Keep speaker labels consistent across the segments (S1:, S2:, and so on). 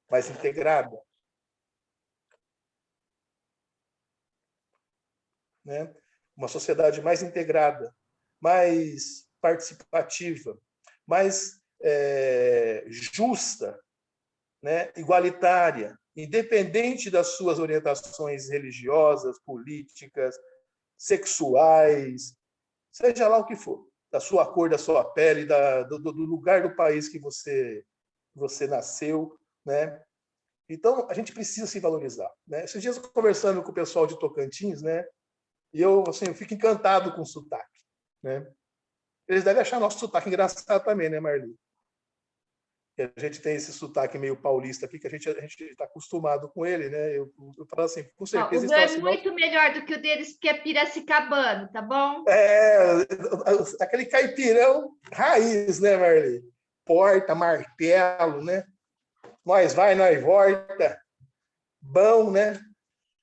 S1: mais integrada, né? Uma sociedade mais integrada, mais participativa, mais justa, né? Igualitária, independente das suas orientações religiosas, políticas, sexuais, seja lá o que for, da sua cor, da sua pele, do lugar do país que você nasceu, né? Então, a gente precisa se valorizar, né? Esses dias, conversando com o pessoal de Tocantins, né? E eu, assim, eu fico encantado com o sotaque, né? Eles devem achar nosso sotaque engraçado também, né, Marli? A gente tem esse sotaque meio paulista aqui, que a gente está acostumado com ele, né? Eu falo assim, com
S2: Não,
S1: certeza
S2: o
S1: eles
S2: meu
S1: falam
S2: é
S1: assim,
S2: muito melhor do que o deles, que é piracicabano, tá bom?
S1: aquele caipirão raiz, né, Marli? Porta, martelo, né? Nós vai, nós volta, bom, né?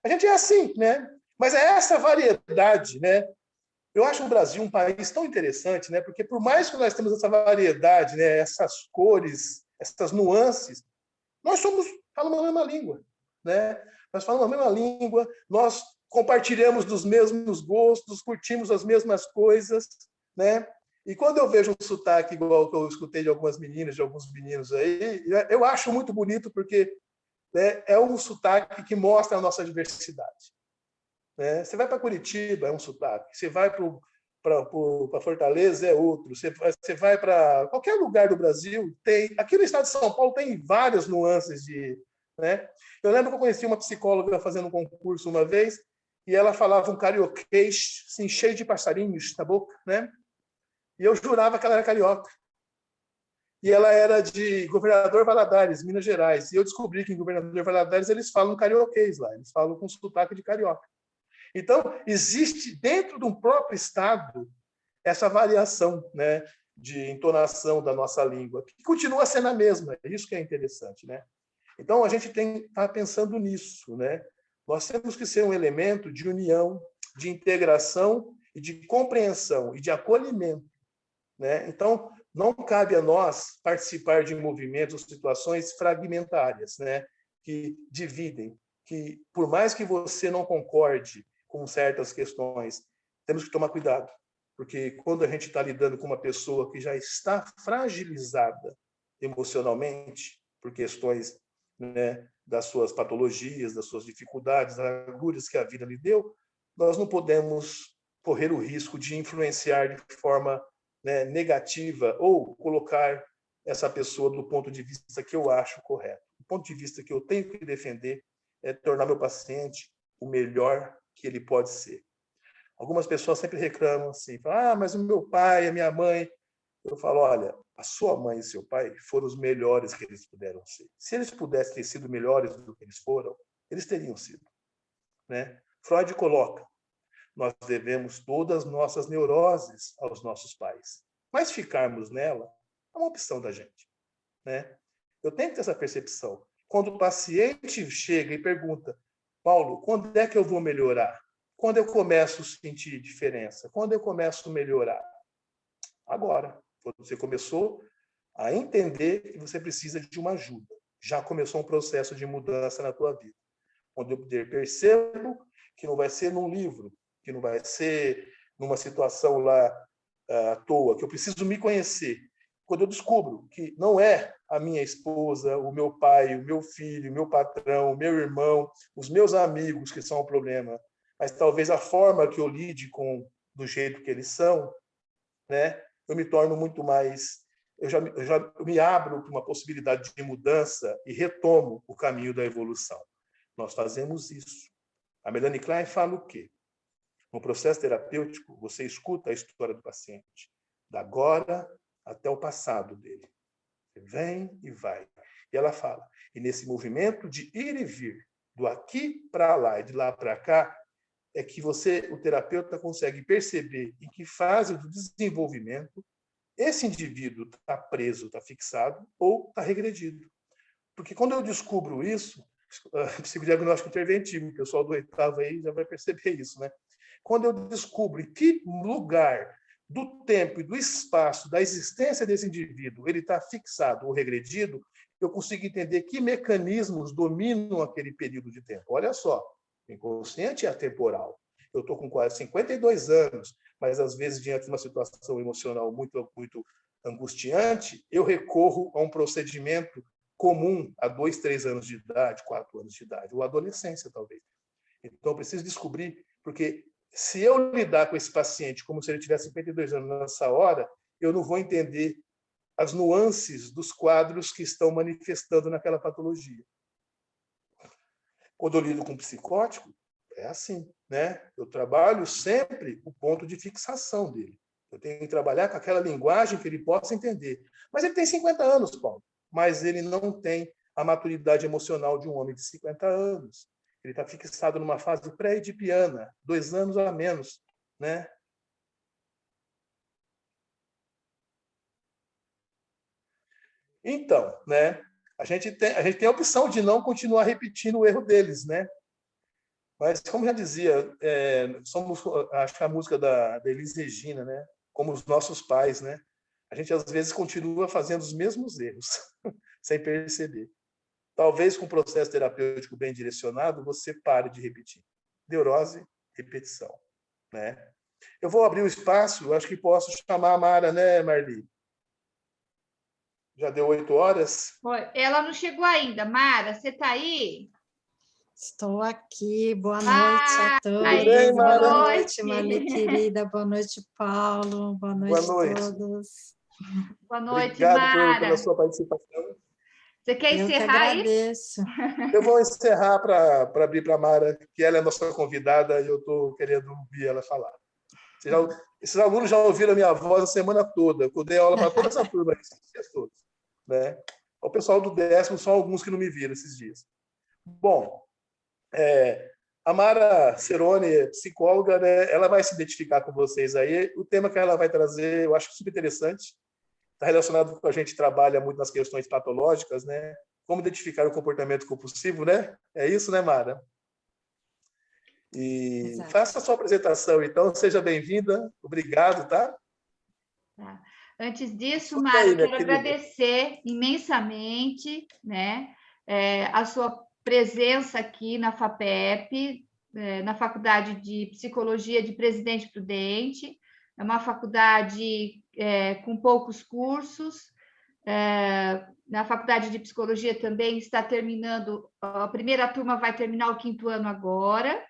S1: A gente é assim, né? Mas é essa variedade, né? Eu acho o Brasil um país tão interessante, né? Porque por mais que nós temos essa variedade, né? Essas cores, essas nuances, nós falamos a mesma língua, né? Nós falamos a mesma língua, nós compartilhamos dos mesmos gostos, curtimos as mesmas coisas, né? E quando eu vejo um sotaque igual que eu escutei de algumas meninas, de alguns meninos aí, eu acho muito bonito porque, né, é um sotaque que mostra a nossa diversidade, né? Você vai para Curitiba, é um sotaque. Você vai para Fortaleza, é outro. Você vai para qualquer lugar do Brasil, tem. Aqui no estado de São Paulo tem várias nuances de. Né? Eu lembro que eu conheci uma psicóloga fazendo um concurso uma vez, e ela falava um carioquês, assim, cheio de passarinhos na boca, né? E eu jurava que ela era carioca. E ela era de Governador Valadares, Minas Gerais. E eu descobri que em Governador Valadares eles falam carioquês lá, eles falam com sotaque de carioca. Então, existe dentro de um próprio Estado essa variação, né, de entonação da nossa língua, que continua sendo a mesma. É isso que é interessante, né? Então, a gente tem que estar pensando nisso, né? Nós temos que ser um elemento de união, de integração e de compreensão e de acolhimento, né? Então, não cabe a nós participar de movimentos ou situações fragmentárias, né, que dividem, que por mais que você não concorde com certas questões, temos que tomar cuidado, porque quando a gente está lidando com uma pessoa que já está fragilizada emocionalmente por questões, né, das suas patologias, das suas dificuldades, das agulhas que a vida lhe deu, nós não podemos correr o risco de influenciar de forma, né, negativa ou colocar essa pessoa do ponto de vista que eu acho correto. O ponto de vista que eu tenho que defender é tornar meu paciente o melhor que ele pode ser. Algumas pessoas sempre reclamam assim, falam, mas o meu pai, a minha mãe. Eu falo, olha, a sua mãe e seu pai foram os melhores que eles puderam ser. Se eles pudessem ter sido melhores do que eles foram, eles teriam sido, né? Freud coloca, nós devemos todas as nossas neuroses aos nossos pais. Mas ficarmos nela é uma opção da gente, né? Eu tenho que ter essa percepção. Quando o paciente chega e pergunta, Paulo, quando é que eu vou melhorar? Quando eu começo a sentir diferença? Quando eu começo a melhorar? Agora. Quando você começou a entender que você precisa de uma ajuda. Já começou um processo de mudança na tua vida. Quando eu percebo que não vai ser num livro, que não vai ser numa situação lá à toa, que eu preciso me conhecer. Quando eu descubro que não é a minha esposa, o meu pai, o meu filho, o meu patrão, o meu irmão, os meus amigos que são o problema, mas talvez a forma que eu lide com do jeito que eles são, né? Eu me torno muito mais, eu me abro para uma possibilidade de mudança e retomo o caminho da evolução. Nós fazemos isso. A Melanie Klein fala o quê? No processo terapêutico, você escuta a história do paciente, da agora até o passado dele. Você vem e vai. E ela fala, e nesse movimento de ir e vir, do aqui para lá e de lá para cá, é que você, o terapeuta, consegue perceber em que fase do desenvolvimento esse indivíduo está preso, está fixado ou está regredido. Porque quando eu descubro isso, psicodiagnóstico interventivo, o pessoal do oitavo aí já vai perceber isso, né? Quando eu descubro em que lugar do tempo e do espaço da existência desse indivíduo ele está fixado ou regredido, eu consigo entender que mecanismos dominam aquele período de tempo. Olha só, o inconsciente é atemporal. Eu estou com quase 52 anos, mas às vezes, diante de uma situação emocional muito, muito angustiante, eu recorro a um procedimento comum a 2, 3 anos de idade, 4 anos de idade, ou adolescência, talvez. Então, eu preciso descobrir, porque se eu lidar com esse paciente como se ele tivesse 52 anos nessa hora, eu não vou entender as nuances dos quadros que estão manifestando naquela patologia. Quando eu lido com psicótico, é assim, né? Eu trabalho sempre o ponto de fixação dele. Eu tenho que trabalhar com aquela linguagem que ele possa entender. Mas ele tem 50 anos, Paulo, mas ele não tem a maturidade emocional de um homem de 50 anos. Ele está fixado numa fase pré-edipiana, 2 anos a menos, né? Então, né? A gente tem a opção de não continuar repetindo o erro deles, né? Mas, como já dizia, acho que a música da Elis Regina, né? Como os nossos pais, né? A gente, às vezes, continua fazendo os mesmos erros, sem perceber. Talvez, com um processo terapêutico bem direcionado, você pare de repetir. Neurose, repetição, né? Eu vou abrir o espaço, acho que posso chamar a Mara, né, Marli? Já deu 8 horas?
S2: Ela não chegou ainda. Mara, você está aí?
S3: Estou aqui. Boa noite a
S1: Tudo bem,
S3: todos.
S1: Mara?
S3: Boa noite, Marli querida. Boa noite, Paulo. Boa noite a todos.
S2: Boa noite,
S1: Obrigado
S2: Mara.
S1: pela sua participação.
S2: Você quer
S3: Eu que
S2: encerrar aí?
S3: agradeço.
S1: Eu vou encerrar para abrir para a Mara, que ela é a nossa convidada e eu estou querendo ouvir ela falar. Esses alunos já ouviram a minha voz a semana toda. Eu dei aula para toda essa turma, esses dias todos, né? O pessoal do 10º, só alguns que não me viram esses dias. Bom, a Mara Cerone, psicóloga, né, ela vai se identificar com vocês aí. O tema que ela vai trazer, eu acho super interessante. Está relacionado com o que a gente trabalha muito nas questões patológicas, né? Como identificar o comportamento compulsivo, né? É isso, né, Mara? E
S3: Exato.
S1: faça a sua apresentação, então. Seja bem-vinda. Obrigado, tá?
S2: Tá. Antes disso,
S1: Tudo
S2: Mara,
S1: aí,
S2: eu quero
S1: querida.
S2: agradecer imensamente, né, a sua presença aqui na FAPEP, na Faculdade de Psicologia de Presidente Prudente. É uma faculdade com poucos cursos. Na Faculdade de Psicologia também está terminando, a primeira turma vai terminar o 5º ano agora.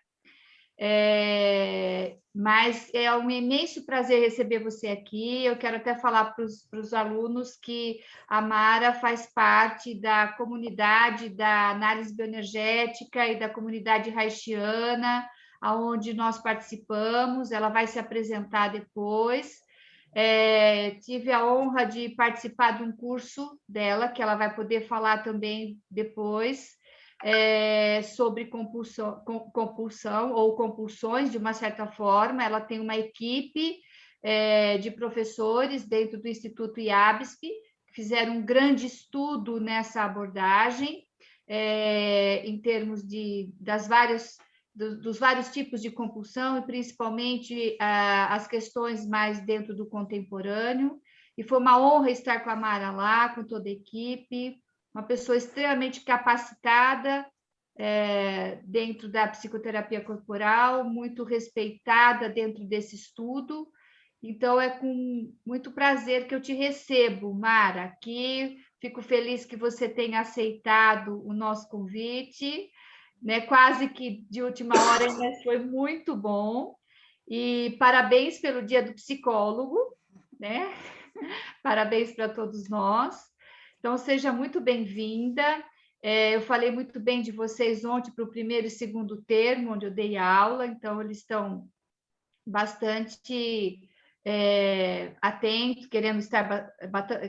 S2: Mas é um imenso prazer receber você aqui. Eu quero até falar para os alunos que a Mara faz parte da comunidade da análise bioenergética e da comunidade haitiana, onde nós participamos. Ela vai se apresentar depois. Tive a honra de participar de um curso dela, que ela vai poder falar também depois. Sobre compulsão ou compulsões, de uma certa forma. Ela tem uma equipe de professores dentro do Instituto IABSP, que fizeram um grande estudo nessa abordagem, em termos dos vários tipos de compulsão, e principalmente as questões mais dentro do contemporâneo. E foi uma honra estar com a Mara lá, com toda a equipe, uma pessoa extremamente capacitada dentro da psicoterapia corporal, muito respeitada dentro desse estudo. Então, é com muito prazer que eu te recebo, Mara, aqui. Fico feliz que você tenha aceitado o nosso convite, né? Quase que de última hora, mas foi muito bom. E parabéns pelo Dia do Psicólogo, né? Parabéns para todos nós. Então, seja muito bem-vinda. Eu falei muito bem de vocês ontem para o 1º e 2º termo, onde eu dei aula, então eles estão bastante atentos,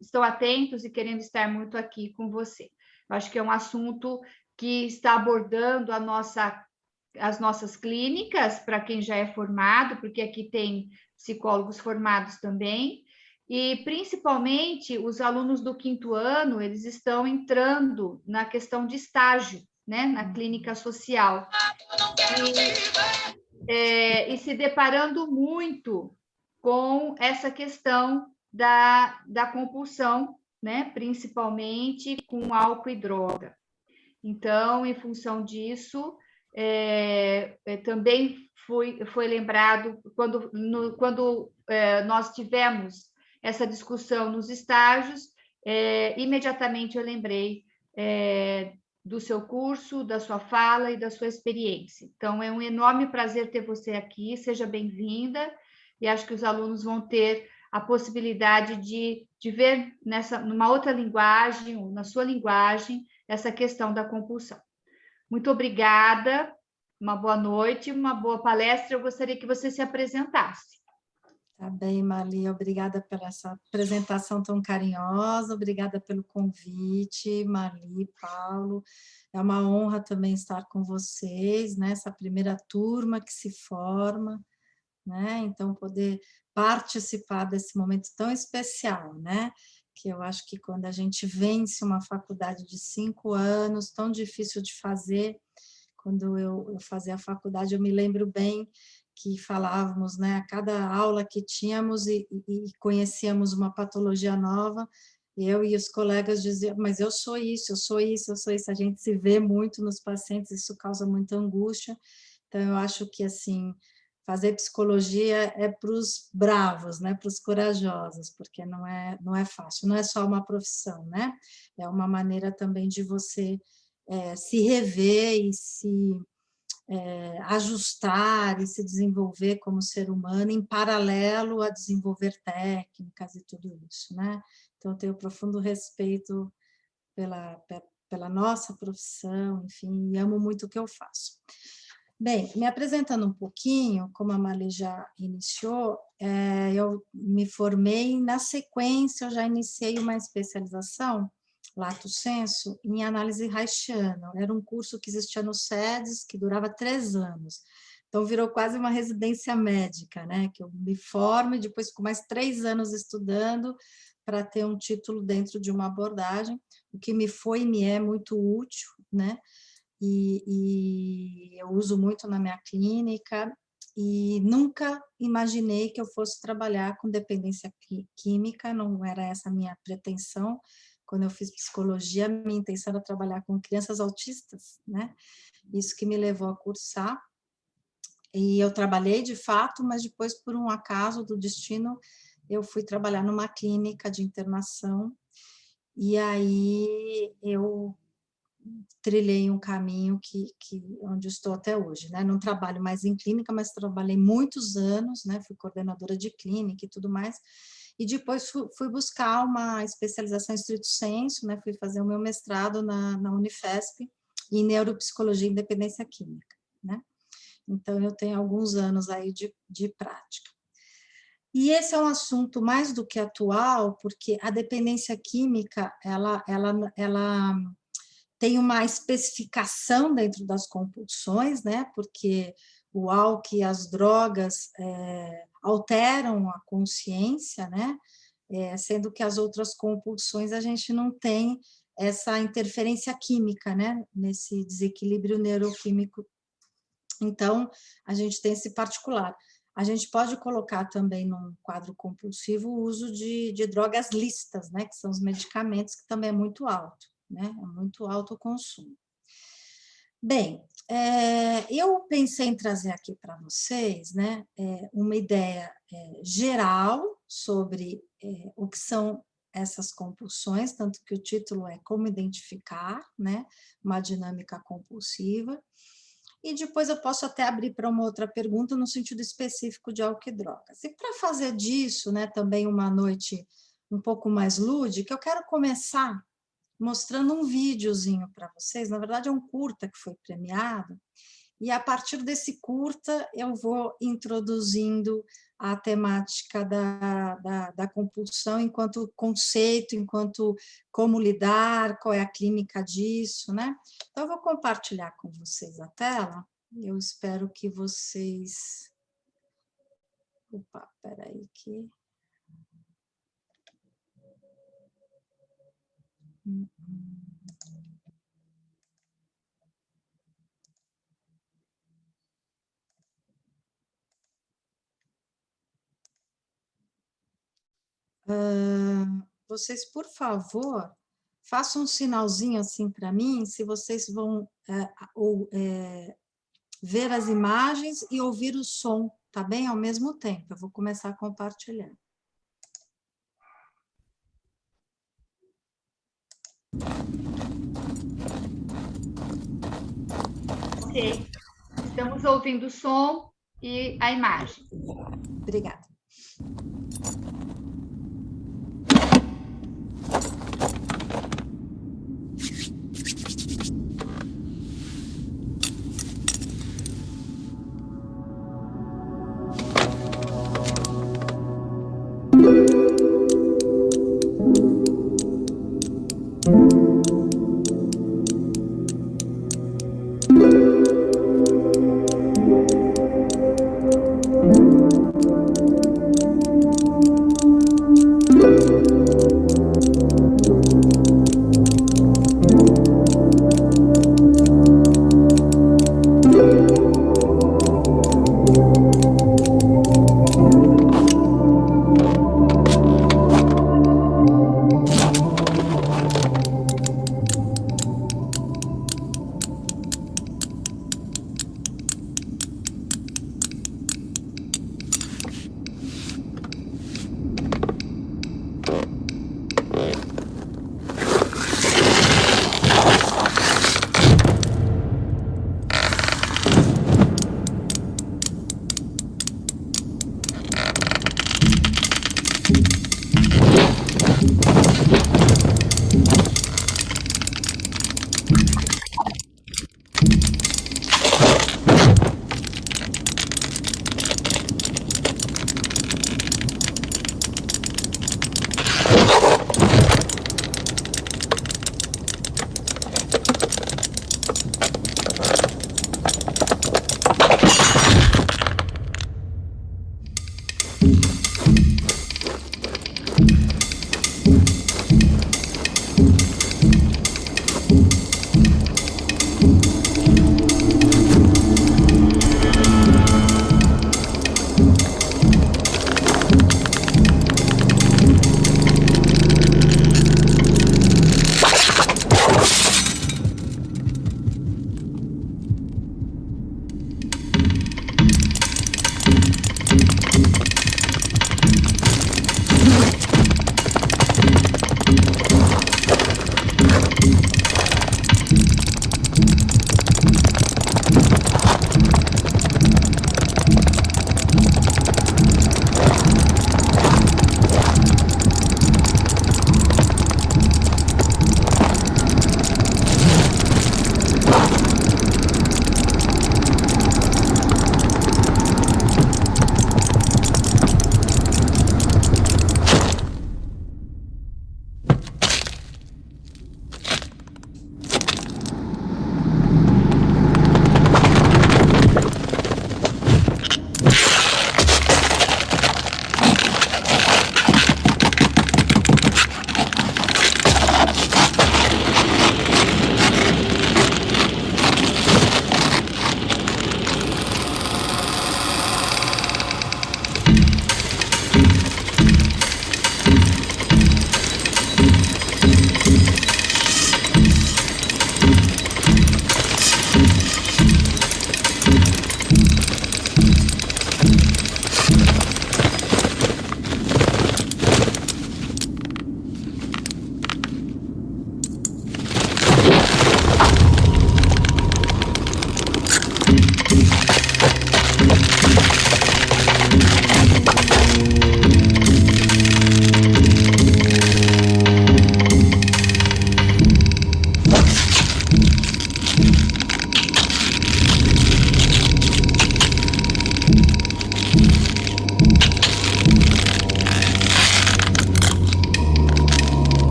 S2: estão atentos e querendo estar muito aqui com você. Eu acho que é um assunto que está abordando as nossas clínicas, para quem já é formado, porque aqui tem psicólogos formados também. E, principalmente, os alunos do 5º ano, eles estão entrando na questão de estágio, né, na clínica social. E se deparando muito com essa questão da compulsão, né? Principalmente com álcool e droga. Então, em função disso, também foi lembrado, quando nós tivemos essa discussão nos estágios, imediatamente eu lembrei do seu curso, da sua fala e da sua experiência. Então, é um enorme prazer ter você aqui, seja bem-vinda, e acho que os alunos vão ter a possibilidade de ver numa outra linguagem, ou na sua linguagem, essa questão da compulsão. Muito obrigada, uma boa noite, uma boa palestra. Eu gostaria que você se apresentasse.
S3: Tá bem, Marli, obrigada pela essa apresentação tão carinhosa, obrigada pelo convite, Marli, Paulo. É uma honra também estar com vocês, né? Essa primeira turma que se forma, né? Então, poder participar desse momento tão especial, né? Que eu acho que quando a gente vence uma faculdade de 5 anos, tão difícil de fazer, quando eu fazia a faculdade, eu me lembro bem que falávamos, né, a cada aula que tínhamos e conhecíamos uma patologia nova, eu e os colegas diziam, mas eu sou isso, eu sou isso, eu sou isso. A gente se vê muito nos pacientes, isso causa muita angústia. Então, eu acho que, assim, fazer psicologia é para os bravos, né, para os corajosos, porque não é fácil, não é só uma profissão, né? É uma maneira também de você se rever e se ajustar e se desenvolver como ser humano em paralelo a desenvolver técnicas e tudo isso, né? Então, eu tenho profundo respeito pela nossa profissão, enfim, e amo muito o que eu faço. Bem, me apresentando um pouquinho, como a Marli já iniciou, eu me formei, na sequência eu já iniciei uma especialização, lato sensu, em análise reichiana. Era um curso que existia no SEDES, que durava 3 anos. Então, virou quase uma residência médica, né? Que eu me formo e depois fico mais 3 anos estudando para ter um título dentro de uma abordagem, o que me foi e me é muito útil, né? E eu uso muito na minha clínica e nunca imaginei que eu fosse trabalhar com dependência química, não era essa a minha pretensão. Quando eu fiz psicologia, minha intenção era trabalhar com crianças autistas, né? Isso que me levou a cursar. E eu trabalhei de fato, mas depois, por um acaso do destino, eu fui trabalhar numa clínica de internação. E aí eu trilhei um caminho onde estou até hoje, né? Não trabalho mais em clínica, mas trabalhei muitos anos, né? Fui coordenadora de clínica e tudo mais, e depois fui buscar uma especialização em stricto sensu, né? Fui fazer o meu mestrado na Unifesp em neuropsicologia e independência química, né? Então, eu tenho alguns anos aí de prática. E esse é um assunto mais do que atual, porque a dependência química, ela tem uma especificação dentro das compulsões, né? Porque o álcool e as drogas alteram a consciência, né? Sendo que as outras compulsões a gente não tem essa interferência química, né? Nesse desequilíbrio neuroquímico. Então, a gente tem esse particular. A gente pode colocar também num quadro compulsivo o uso de drogas lícitas, né? Que são os medicamentos, que também é muito alto, né? É muito alto o consumo. Bem, eu pensei em trazer aqui para vocês, né, uma ideia geral sobre o que são essas compulsões, tanto que o título é Como Identificar, né, uma dinâmica compulsiva, e depois eu posso até abrir para uma outra pergunta no sentido específico de álcool e drogas. E para fazer disso, né, também uma noite um pouco mais lúdica, eu quero começar mostrando um videozinho para vocês. Na verdade, é um curta que foi premiado, e a partir desse curta eu vou introduzindo a temática da compulsão enquanto conceito, enquanto como lidar, qual é a clínica disso, né? Então, eu vou compartilhar com vocês a tela, eu espero que vocês... Opa, peraí que... vocês, por favor, façam um sinalzinho assim para mim, se vocês vão ver as imagens e ouvir o som, tá bem? Ao mesmo tempo. Eu vou começar a compartilhar.
S2: Ok. Estamos ouvindo o som e a imagem.
S3: Obrigada.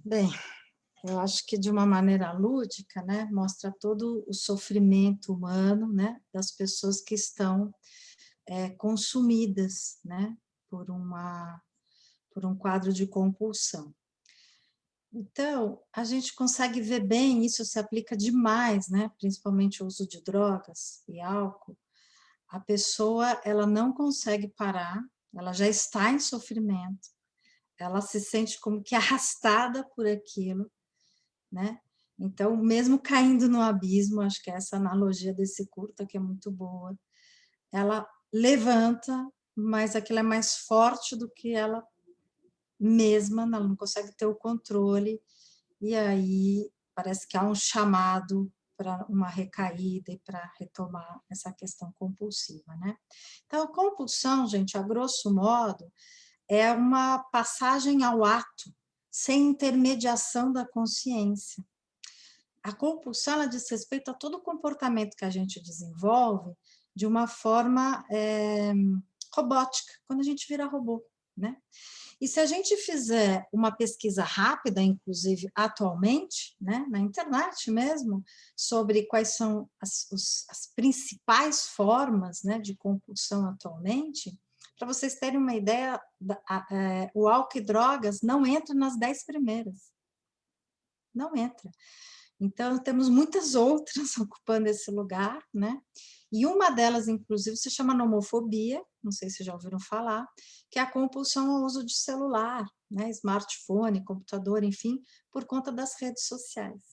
S3: Bem, eu acho que de uma maneira lúdica, né, mostra todo o sofrimento humano, né, das pessoas que estão consumidas, né, por um quadro de compulsão. Então, a gente consegue ver bem, isso se aplica demais, né, principalmente o uso de drogas e álcool. A pessoa, ela não consegue parar, ela já está em sofrimento, ela se sente como que arrastada por aquilo, né? Então, mesmo caindo no abismo, acho que é essa analogia desse curta que é muito boa, ela levanta, mas aquilo é mais forte do que ela mesma, ela não consegue ter o controle, e aí parece que há um chamado para uma recaída e para retomar essa questão compulsiva, né? Então, a compulsão, gente, a grosso modo, é uma passagem ao ato, sem intermediação da consciência. A compulsão, ela diz respeito a todo o comportamento que a gente desenvolve de uma forma robótica, quando a gente vira robô, né? E se a gente fizer uma pesquisa rápida, inclusive atualmente, né, na internet mesmo, sobre quais são as principais formas, né, de compulsão atualmente, para vocês terem uma ideia, o álcool e drogas não entra nas 10 primeiras. Não entra. Então, temos muitas outras ocupando esse lugar, né? E uma delas, inclusive, se chama nomofobia, não sei se já ouviram falar, que é a compulsão ao uso de celular, né? Smartphone, computador, enfim, por conta das redes sociais.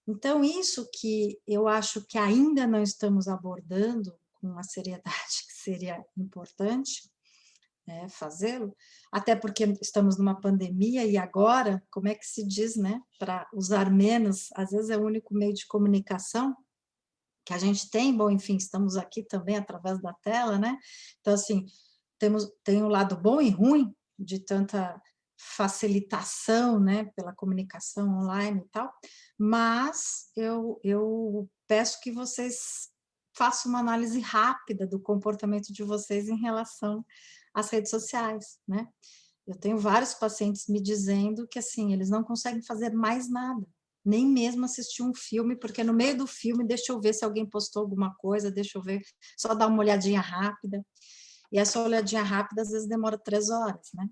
S3: Então, isso que eu acho que ainda não estamos abordando com a seriedade que seria importante, fazê-lo, até porque estamos numa pandemia e agora, como é que se diz, né, para usar menos, às vezes é o único meio de comunicação que a gente tem, bom, enfim, estamos aqui também através da tela, né, então, assim, tem um lado bom e ruim de tanta facilitação, né, pela comunicação online e tal, mas eu peço que vocês façam uma análise rápida do comportamento de vocês em relação às redes sociais, né? Eu tenho vários pacientes me dizendo que, assim, eles não conseguem fazer mais nada, nem mesmo assistir um filme, porque no meio do filme, deixa eu ver se alguém postou alguma coisa, deixa eu ver, só dar uma olhadinha rápida. E essa olhadinha rápida, às vezes, demora 3 horas, né?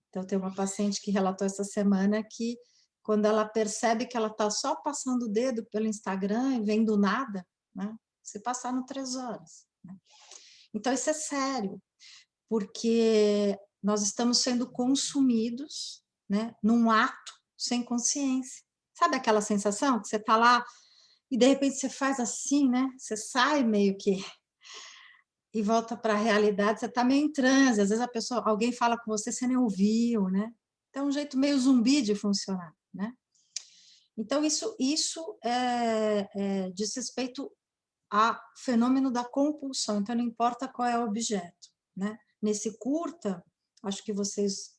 S3: Então, tem uma paciente que relatou essa semana que, quando ela percebe que ela está só passando o dedo pelo Instagram e vendo nada, né? Se passaram 3 horas. Né? Então, isso é sério, porque nós estamos sendo consumidos, né, num ato sem consciência. Sabe aquela sensação que você está lá e, de repente, você faz assim, né? Você sai meio que e volta para a realidade, você está meio em transe, às vezes alguém fala com você, você nem ouviu, né? Então, é um jeito meio zumbi de funcionar, né? Então, isso diz respeito ao fenômeno da compulsão, então não importa qual é o objeto, né? Nesse curta, acho que vocês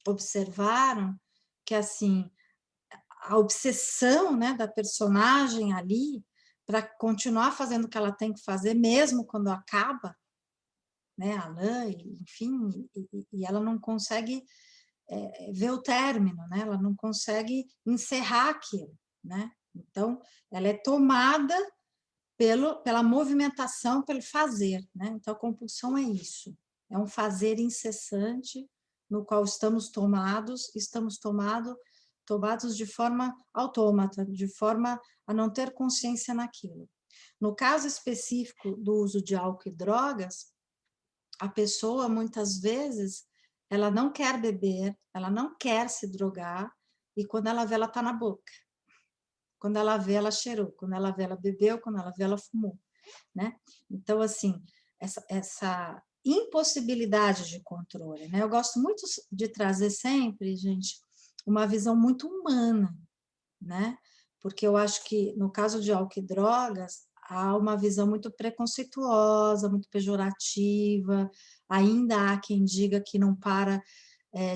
S3: observaram que, assim, a obsessão, né, da personagem ali para continuar fazendo o que ela tem que fazer, mesmo quando acaba, né, a lã, enfim, e ela não consegue ver o término, né? Ela não consegue encerrar aquilo, né? Então, ela é tomada pela movimentação, pelo fazer, né? Então, a compulsão é isso, é um fazer incessante no qual estamos tomados de forma autômata, de forma a não ter consciência naquilo. No caso específico do uso de álcool e drogas, a pessoa, muitas vezes, ela não quer beber, ela não quer se drogar, e quando ela vê, ela está na boca. Quando ela vê, ela cheirou. Quando ela vê, ela bebeu. Quando ela vê, ela fumou. Né? Então, assim, essa impossibilidade de controle. Né? Eu gosto muito de trazer sempre, gente, uma visão muito humana, né? Porque eu acho que, no caso de álcool e drogas, há uma visão muito preconceituosa, muito pejorativa, ainda há quem diga que não para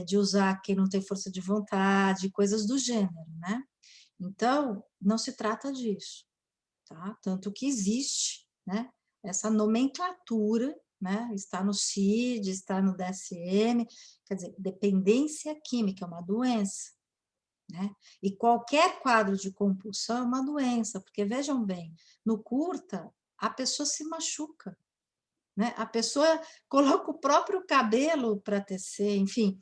S3: de usar quem não tem força de vontade, coisas do gênero, né? Então, não se trata disso, tá? Tanto que existe, né, essa nomenclatura né? Está no CID, está no DSM, quer dizer, dependência química é uma doença, né? E qualquer quadro de compulsão é uma doença, porque vejam bem, no curta, a pessoa se machuca, né? A pessoa coloca o próprio cabelo para tecer, enfim.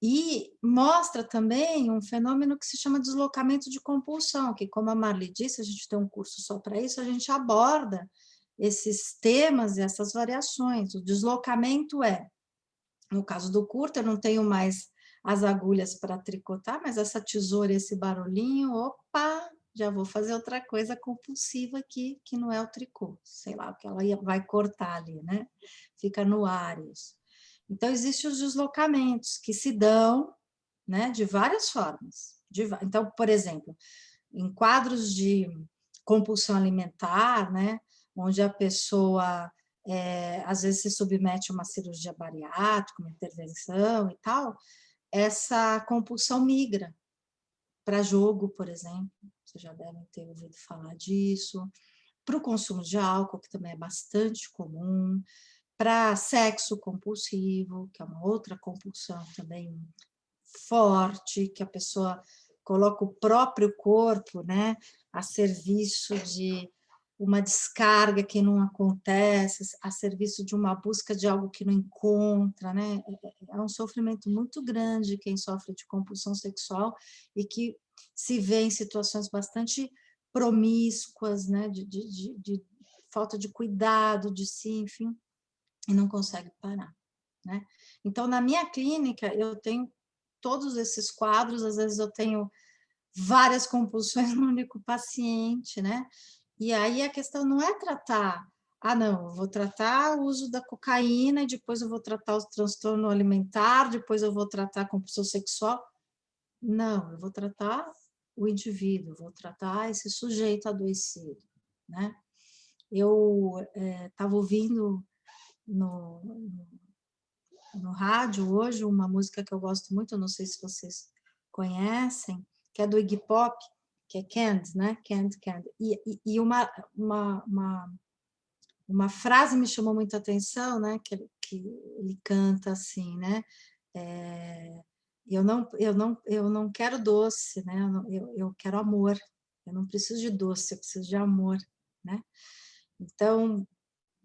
S3: E mostra também um fenômeno que se chama deslocamento de compulsão, que, como a Marli disse, a gente tem um curso só para isso, a gente aborda esses temas e essas variações. O deslocamento no caso do curta, eu não tenho mais as agulhas para tricotar, mas essa tesoura, esse barulhinho, opa, já vou fazer outra coisa compulsiva aqui, que não é o tricô, sei lá, o que ela vai cortar ali, né? Fica no ar isso. Então, existem os deslocamentos que se dão, né, de várias formas. Então, por exemplo, em quadros de compulsão alimentar, né, onde a pessoa às vezes se submete a uma cirurgia bariátrica, uma intervenção e tal, essa compulsão migra para jogo, por exemplo, vocês já devem ter ouvido falar disso, para o consumo de álcool, que também é bastante comum, para sexo compulsivo, que é uma outra compulsão também forte, que a pessoa coloca o próprio corpo, né, a serviço de uma descarga que não acontece, a serviço de uma busca de algo que não encontra, né? É um sofrimento muito grande quem sofre de compulsão sexual e que se vê em situações bastante promíscuas, né, de falta de cuidado de si, enfim, e não consegue parar, né? Então, na minha clínica, eu tenho todos esses quadros, às vezes eu tenho várias compulsões no único paciente, né? E aí a questão não é tratar, não, eu vou tratar o uso da cocaína, e depois eu vou tratar o transtorno alimentar, depois eu vou tratar a compulsão sexual. Não, eu vou tratar o indivíduo, eu vou tratar esse sujeito adoecido, né? Eu estava ouvindo no rádio hoje uma música que eu gosto muito, eu não sei se vocês conhecem, que é do Iggy Pop, que é Candy, né? Candy, Candy. E uma frase me chamou muita atenção, né? Que ele canta assim, né? Eu não quero doce, né? Eu quero amor. Eu não preciso de doce, eu preciso de amor, né? Então,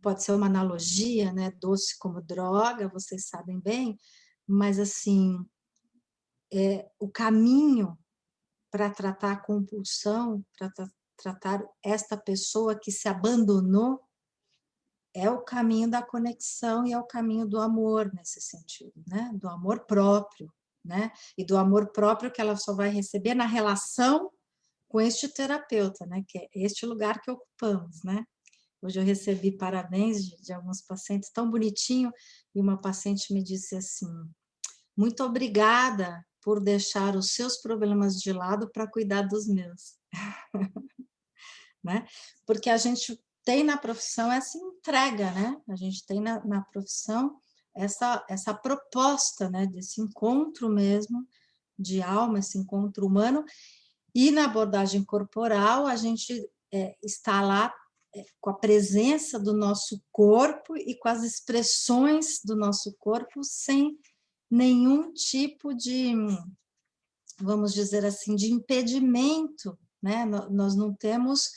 S3: pode ser uma analogia, né? Doce como droga, vocês sabem bem, mas assim, o caminho para tratar a compulsão, para tratar esta pessoa que se abandonou, é o caminho da conexão e é o caminho do amor nesse sentido, né? Do amor próprio, né? E do amor próprio que ela só vai receber na relação com este terapeuta, né? Que é este lugar que ocupamos, né? Hoje eu recebi parabéns de alguns pacientes, tão bonitinho, e uma paciente me disse assim, muito obrigada por deixar os seus problemas de lado para cuidar dos meus. Né? Porque a gente tem na profissão essa entrega, né? A gente tem na profissão essa proposta, né? Desse encontro mesmo de alma, esse encontro humano, e na abordagem corporal a gente está lá com a presença do nosso corpo e com as expressões do nosso corpo sem nenhum tipo de, vamos dizer assim, de impedimento, né? Nós não temos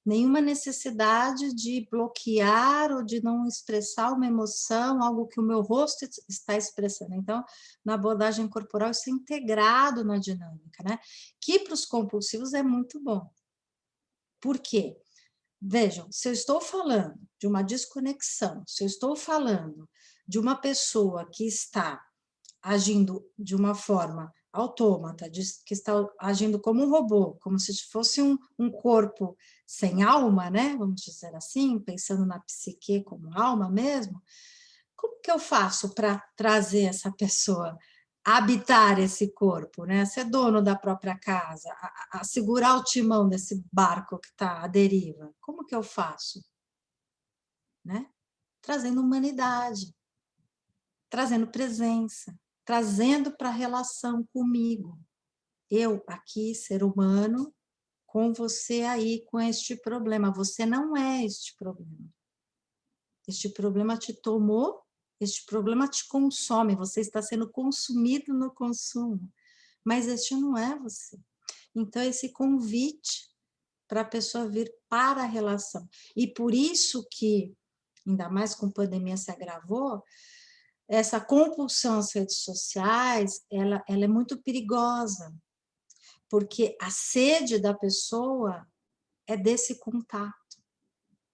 S3: nenhuma necessidade de bloquear ou de não expressar uma emoção, algo que o meu rosto está expressando. Então, na abordagem corporal, isso é integrado na dinâmica, né? Que para os compulsivos é muito bom. Por quê? Vejam, se eu estou falando de uma desconexão, se eu estou falando de uma pessoa que está agindo de uma forma autômata, que está agindo como um robô, como se fosse um corpo sem alma, né? Vamos dizer assim, pensando na psique como alma mesmo, como que eu faço para trazer essa pessoa a habitar esse corpo, né? Ser dono da própria casa, a segurar o timão desse barco que está à deriva? Como que eu faço? Né? Trazendo humanidade, trazendo presença, trazendo para a relação comigo. Eu aqui, ser humano, com você aí, com este problema. Você não é este problema. Este problema te tomou, este problema te consome, você está sendo consumido no consumo, mas este não é você. Então, esse convite para a pessoa vir para a relação. E por isso que, ainda mais com a pandemia se agravou, essa compulsão às redes sociais, ela é muito perigosa, porque a sede da pessoa é desse contato.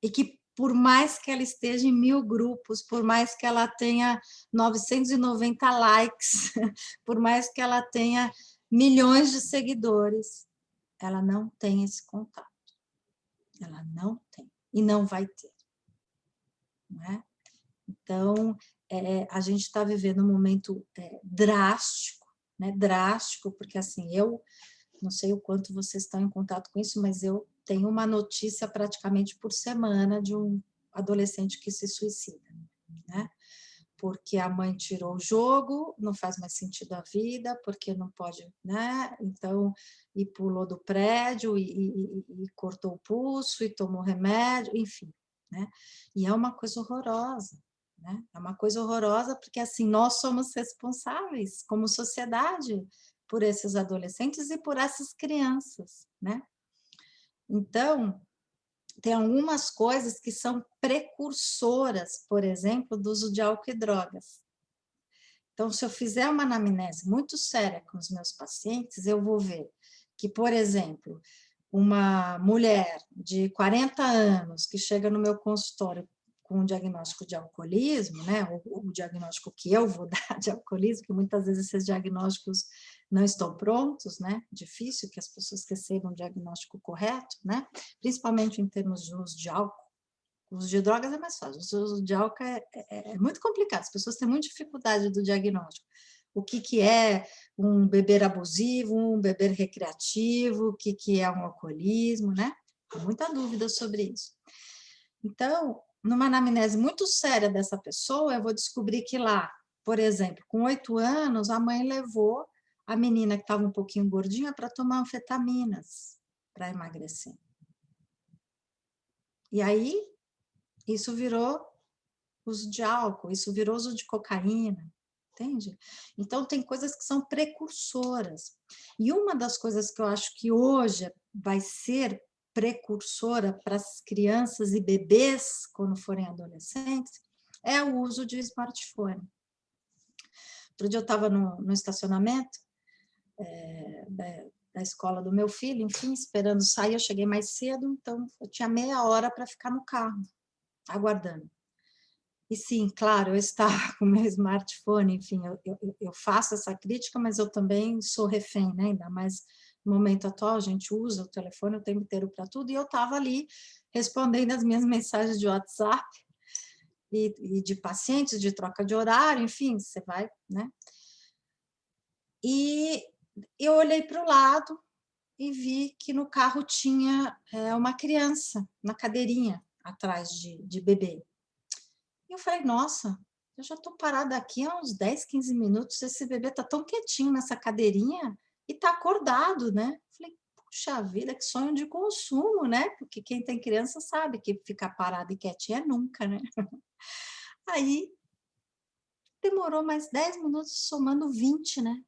S3: E que por mais que ela esteja em 1000 grupos, por mais que ela tenha 990 likes, por mais que ela tenha milhões de seguidores, ela não tem esse contato. Ela não tem e não vai ter. Não é? Então, a gente está vivendo um momento drástico, né? Drástico, porque assim, eu não sei o quanto vocês estão em contato com isso, mas eu tenho uma notícia praticamente por semana de um adolescente que se suicida, né? Porque a mãe tirou o jogo, não faz mais sentido a vida, porque não pode, né? Então, e pulou do prédio, e cortou o pulso, e tomou remédio, enfim, né? E é uma coisa horrorosa, né? É uma coisa horrorosa porque, assim, nós somos responsáveis, como sociedade, por esses adolescentes e por essas crianças, né? Então, tem algumas coisas que são precursoras, por exemplo, do uso de álcool e drogas. Então, se eu fizer uma anamnese muito séria com os meus pacientes, eu vou ver que, por exemplo, uma mulher de 40 anos que chega no meu consultório com um diagnóstico de alcoolismo, né, o diagnóstico que eu vou dar de alcoolismo, que muitas vezes esses diagnósticos não estão prontos, né, difícil que as pessoas recebam o diagnóstico correto, né, principalmente em termos de uso de álcool. O uso de drogas é mais fácil, o uso de álcool é muito complicado, as pessoas têm muita dificuldade do diagnóstico. O que é um beber abusivo, um beber recreativo, o que é um alcoolismo, né? Há muita dúvida sobre isso. Então, numa anamnese muito séria dessa pessoa, eu vou descobrir que lá, por exemplo, com 8 anos, a mãe levou a menina que estava um pouquinho gordinha para tomar anfetaminas para emagrecer. E aí, isso virou uso de álcool, isso virou uso de cocaína, entende? Então, tem coisas que são precursoras. E uma das coisas que eu acho que hoje vai ser precursora para as crianças e bebês, quando forem adolescentes, é o uso de smartphone. Outro dia eu estava no estacionamento da escola do meu filho, enfim, esperando sair, eu cheguei mais cedo, então eu tinha meia hora para ficar no carro, aguardando. E sim, claro, eu estava com o meu smartphone, enfim, eu faço essa crítica, mas eu também sou refém, né? Ainda mais no momento atual, a gente usa o telefone o tempo inteiro para tudo, e eu estava ali respondendo as minhas mensagens de WhatsApp e de pacientes, de troca de horário, enfim, você vai, né? E eu olhei para o lado e vi que no carro tinha uma criança na cadeirinha atrás de bebê. E eu falei, nossa, eu já estou parada aqui há uns 10, 15 minutos, esse bebê está tão quietinho nessa cadeirinha e está acordado, né? Falei, puxa vida, que sonho de consumo, né? Porque quem tem criança sabe que ficar parado e quietinho é nunca, né? Aí, demorou mais 10 minutos, somando 20, né?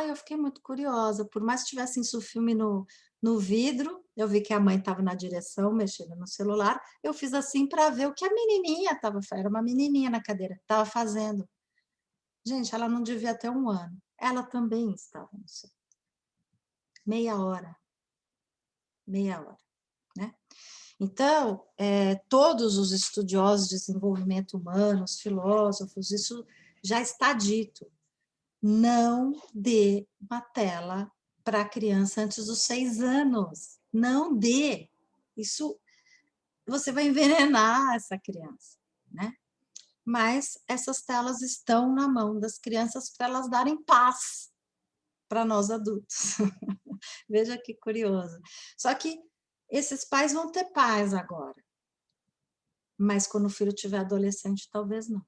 S3: Eu fiquei muito curiosa, por mais que tivesse isso filme no vidro, eu vi que a mãe estava na direção, mexendo no celular, eu fiz assim para ver o que a menininha estava fazendo, era uma menininha na cadeira, estava fazendo. Gente, ela não devia ter 1 ano, ela também estava no celular. Meia hora, né? Então, todos os estudiosos de desenvolvimento humano, os filósofos, isso já está dito. Não dê uma tela para a criança antes dos 6 anos. Não dê. Isso, você vai envenenar essa criança, né? Mas essas telas estão na mão das crianças para elas darem paz para nós adultos. Veja que curioso. Só que esses pais vão ter paz agora. Mas quando o filho tiver adolescente, talvez não,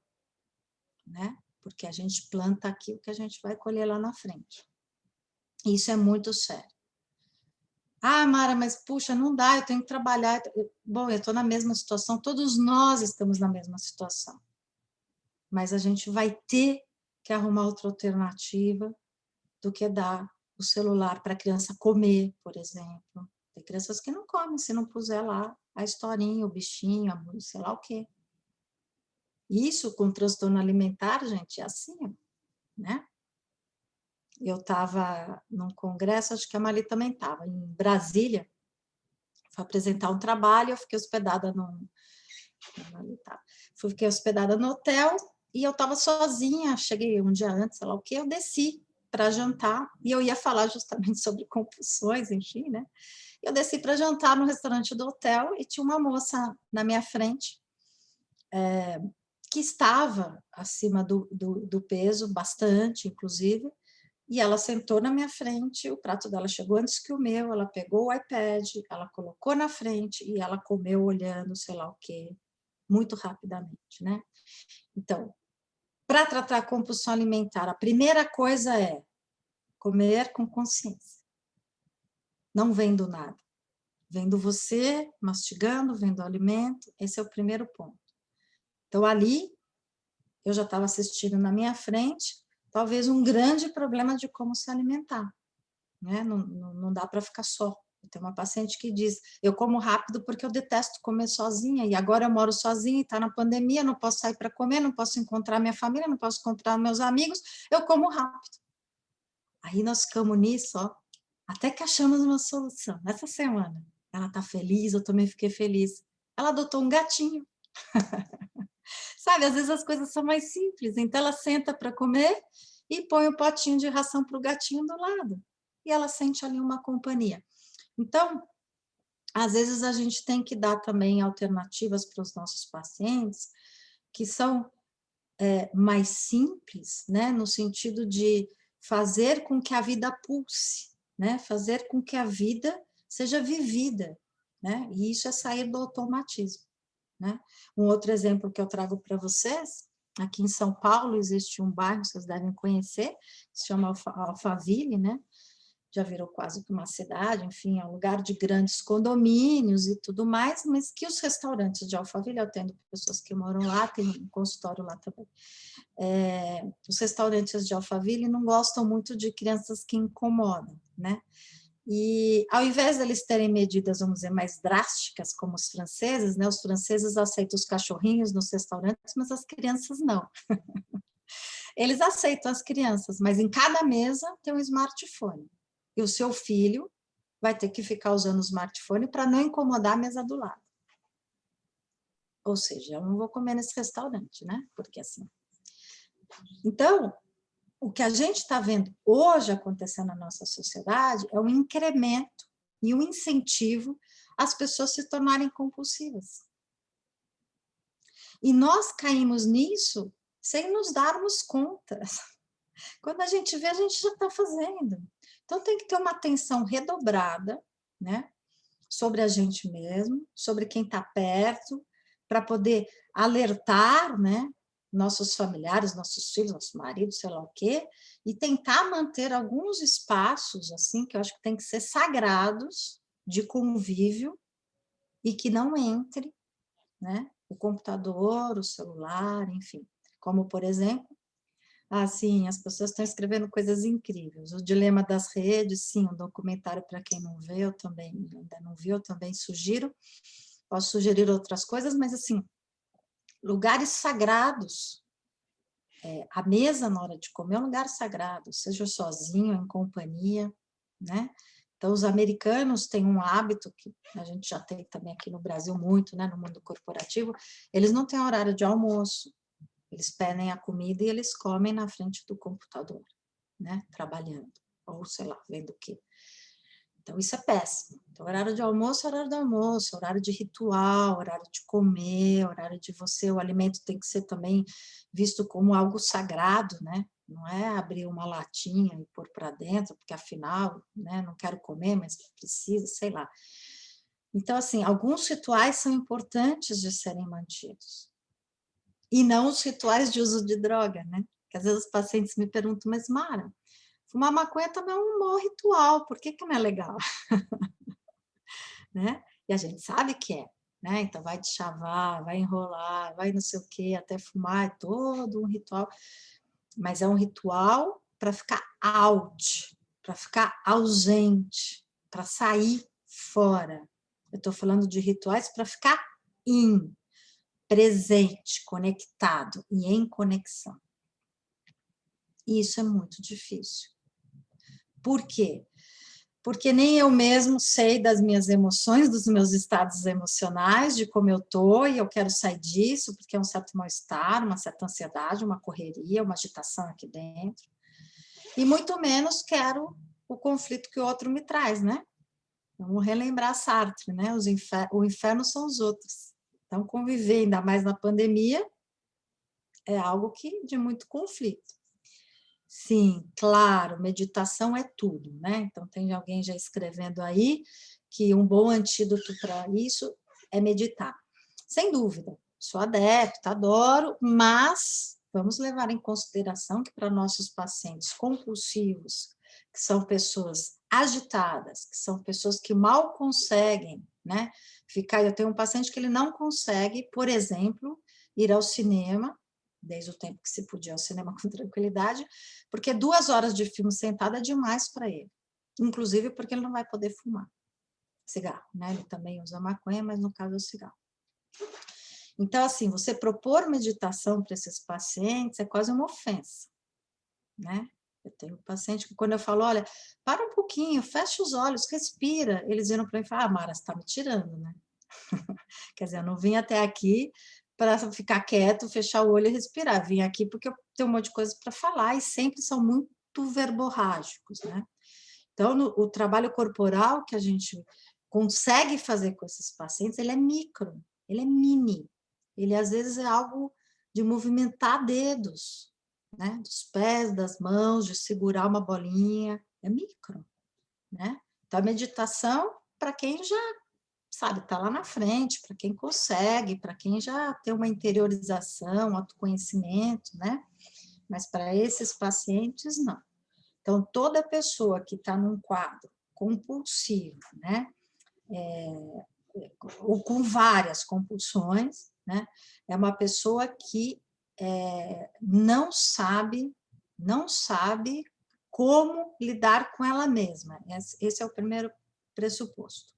S3: né? Porque a gente planta aqui o que a gente vai colher lá na frente. Isso é muito sério. Ah, Mara, mas puxa, não dá, eu tenho que trabalhar. Bom, eu estou na mesma situação, todos nós estamos na mesma situação. Mas a gente vai ter que arrumar outra alternativa do que dar o celular para a criança comer, por exemplo. Tem crianças que não comem se não puser lá a historinha, o bichinho, sei lá o quê. Isso com transtorno alimentar, gente, é assim, né? Eu estava num congresso, acho que a Mali também estava, em Brasília, para apresentar um trabalho, eu fiquei hospedada fiquei hospedada no hotel e eu estava sozinha, cheguei um dia antes, sei lá o que, eu desci para jantar e eu ia falar justamente sobre compulsões, enfim, né? Eu desci para jantar no restaurante do hotel e tinha uma moça na minha frente que estava acima do peso, bastante, inclusive, e ela sentou na minha frente, o prato dela chegou antes que o meu, ela pegou o iPad, ela colocou na frente e ela comeu olhando, sei lá o quê, muito rapidamente, né? Então, para tratar a compulsão alimentar, a primeira coisa é comer com consciência. Não vendo nada. Vendo você mastigando, vendo o alimento, esse é o primeiro ponto. Então, ali, eu já estava assistindo na minha frente, talvez um grande problema de como se alimentar. Né? Não dá para ficar só. Tem uma paciente que diz, eu como rápido porque eu detesto comer sozinha, e agora eu moro sozinha e está na pandemia, não posso sair para comer, não posso encontrar minha família, não posso encontrar meus amigos, eu como rápido. Aí nós ficamos nisso, ó, até que achamos uma solução. Essa semana, ela está feliz, eu também fiquei feliz. Ela adotou um gatinho. Sabe, às vezes as coisas são mais simples, então ela senta para comer e põe o potinho de ração para o gatinho do lado. E ela sente ali uma companhia. Então, às vezes a gente tem que dar também alternativas para os nossos pacientes que são mais simples, né, no sentido de fazer com que a vida pulse, né, fazer com que a vida seja vivida, né, e isso é sair do automatismo, né. Um outro exemplo que eu trago para vocês, aqui em São Paulo existe um bairro, vocês devem conhecer, se chama Alphaville, né, já virou quase que uma cidade, enfim, é um lugar de grandes condomínios e tudo mais, mas que os restaurantes de Alphaville, eu tenho pessoas que moram lá, tem um consultório lá também, os restaurantes de Alphaville não gostam muito de crianças que incomodam, né? E ao invés deles terem medidas, vamos dizer, mais drásticas, como os franceses, né? Os franceses aceitam os cachorrinhos nos restaurantes, mas as crianças não. Eles aceitam as crianças, mas em cada mesa tem um smartphone. E o seu filho vai ter que ficar usando o smartphone para não incomodar a mesa do lado. Ou seja, eu não vou comer nesse restaurante, né? Porque assim. Então, o que a gente está vendo hoje acontecendo na nossa sociedade é um incremento e um incentivo às pessoas se tornarem compulsivas. E nós caímos nisso sem nos darmos conta. Quando a gente vê, a gente já está fazendo. Então, tem que ter uma atenção redobrada, né, sobre a gente mesmo, sobre quem está perto, para poder alertar, né, nossos familiares, nossos filhos, nosso marido, sei lá o quê, e tentar manter alguns espaços, assim, que eu acho que tem que ser sagrados, de convívio, e que não entre, né, o computador, o celular, enfim. Como, por exemplo, sim, as pessoas estão escrevendo coisas incríveis. O Dilema das Redes, sim, um documentário para quem não vê, eu também ainda não vi, eu também sugiro. Posso sugerir outras coisas, mas assim, lugares sagrados. A mesa na hora de comer é um lugar sagrado, seja sozinho, em companhia, né? Então, os americanos têm um hábito que a gente já tem também aqui no Brasil muito, né, no mundo corporativo, eles não têm horário de almoço. Eles pedem a comida e eles comem na frente do computador, né? Trabalhando, ou sei lá, vendo o quê. Então, isso é péssimo. Então, horário de almoço é horário de almoço, horário de ritual, horário de comer, horário de você, o alimento tem que ser também visto como algo sagrado, né? Não é abrir uma latinha e pôr para dentro, porque afinal, né, não quero comer, mas precisa, sei lá. Então, assim, alguns rituais são importantes de serem mantidos. E não os rituais de uso de droga, né? Porque às vezes os pacientes me perguntam, mas Mara, fumar maconha também é um mau ritual, por que não é legal? né? E a gente sabe que é, né? Então vai te chavar, vai enrolar, vai não sei o quê, até fumar, é todo um ritual. Mas é um ritual para ficar out, para ficar ausente, para sair fora. Eu estou falando de rituais para ficar in, presente, conectado e em conexão. E isso é muito difícil. Por quê? Porque nem eu mesmo sei das minhas emoções, dos meus estados emocionais, de como eu estou, e eu quero sair disso, porque é um certo mal-estar, uma certa ansiedade, uma correria, uma agitação aqui dentro. E muito menos quero o conflito que o outro me traz, né? Vamos relembrar Sartre, né? O inferno são os outros. Então, conviver, ainda mais na pandemia, é algo de muito conflito. Sim, claro, meditação é tudo, né? Então, tem alguém já escrevendo aí que um bom antídoto para isso é meditar. Sem dúvida, sou adepta, adoro, mas vamos levar em consideração que para nossos pacientes compulsivos, que são pessoas agitadas, que são pessoas que mal conseguem, né? Eu tenho um paciente que ele não consegue, por exemplo, ir ao cinema, desde o tempo que se podia ir ao cinema com tranquilidade, porque 2 horas de filme sentado é demais para ele. Inclusive porque ele não vai poder fumar cigarro, né? Ele também usa maconha, mas no caso é o cigarro. Então, assim, você propor meditação para esses pacientes é quase uma ofensa, né? Eu tenho um paciente que quando eu falo, olha, para um pouquinho, fecha os olhos, respira, eles viram para mim e falam, Mara, você está me tirando, né? Quer dizer, eu não vim até aqui para ficar quieto, fechar o olho e respirar. Vim aqui porque eu tenho um monte de coisa para falar e sempre são muito verborrágicos, né? Então, o trabalho corporal que a gente consegue fazer com esses pacientes, ele é micro, ele é mini. Ele, às vezes, é algo de movimentar dedos, né? Dos pés, das mãos, de segurar uma bolinha. É micro, né? Então, a meditação, para quem já sabe, está lá na frente, para quem consegue, para quem já tem uma interiorização, autoconhecimento, né? Mas para esses pacientes, não. Então, toda pessoa que está num quadro compulsivo, né? Ou com várias compulsões, né? É uma pessoa que não sabe como lidar com ela mesma. Esse é o primeiro pressuposto.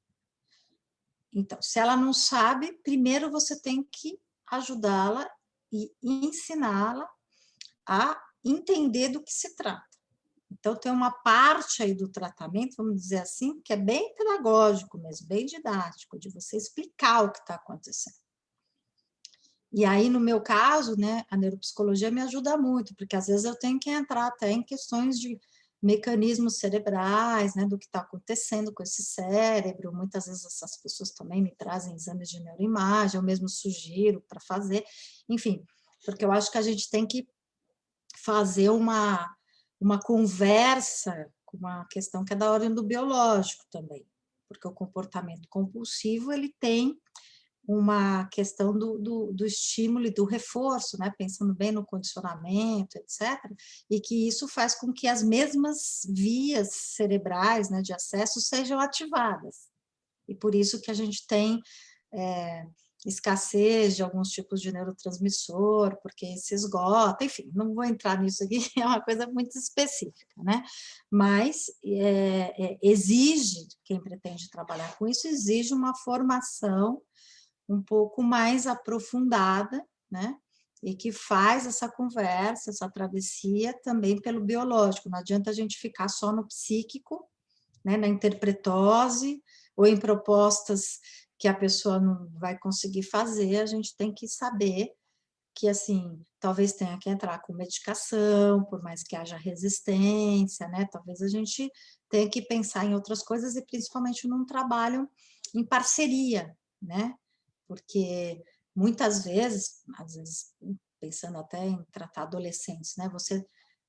S3: Então, se ela não sabe, primeiro você tem que ajudá-la e ensiná-la a entender do que se trata. Então, tem uma parte aí do tratamento, vamos dizer assim, que é bem pedagógico mesmo, bem didático, de você explicar o que está acontecendo. E aí, no meu caso, né, a neuropsicologia me ajuda muito, porque às vezes eu tenho que entrar até em questões de mecanismos cerebrais, né, do que está acontecendo com esse cérebro. Muitas vezes essas pessoas também me trazem exames de neuroimagem, eu mesmo sugiro para fazer, enfim, porque eu acho que a gente tem que fazer uma conversa com uma questão que é da ordem do biológico também, porque o comportamento compulsivo, ele tem uma questão do estímulo e do reforço, né? Pensando bem no condicionamento, etc., e que isso faz com que as mesmas vias cerebrais, né, de acesso sejam ativadas. E por isso que a gente tem escassez de alguns tipos de neurotransmissor, porque se esgota, enfim, não vou entrar nisso aqui, é uma coisa muito específica, né? Mas exige, quem pretende trabalhar com isso, exige uma formação um pouco mais aprofundada, né? E que faz essa conversa, essa travessia também pelo biológico. Não adianta a gente ficar só no psíquico, né? Na interpretose, ou em propostas que a pessoa não vai conseguir fazer, a gente tem que saber que, assim, talvez tenha que entrar com medicação, por mais que haja resistência, né? Talvez a gente tenha que pensar em outras coisas e principalmente num trabalho em parceria, né? Porque muitas vezes, às vezes, pensando até em tratar adolescentes, né? Você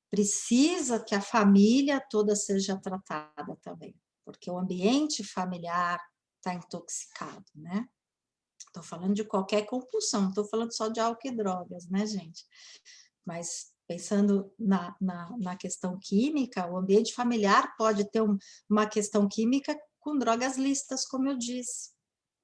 S3: precisa que a família toda seja tratada também, porque o ambiente familiar está intoxicado, né? Estou falando de qualquer compulsão, não estou falando só de álcool e drogas, né, gente? Mas pensando na questão química, o ambiente familiar pode ter uma questão química com drogas lícitas, como eu disse,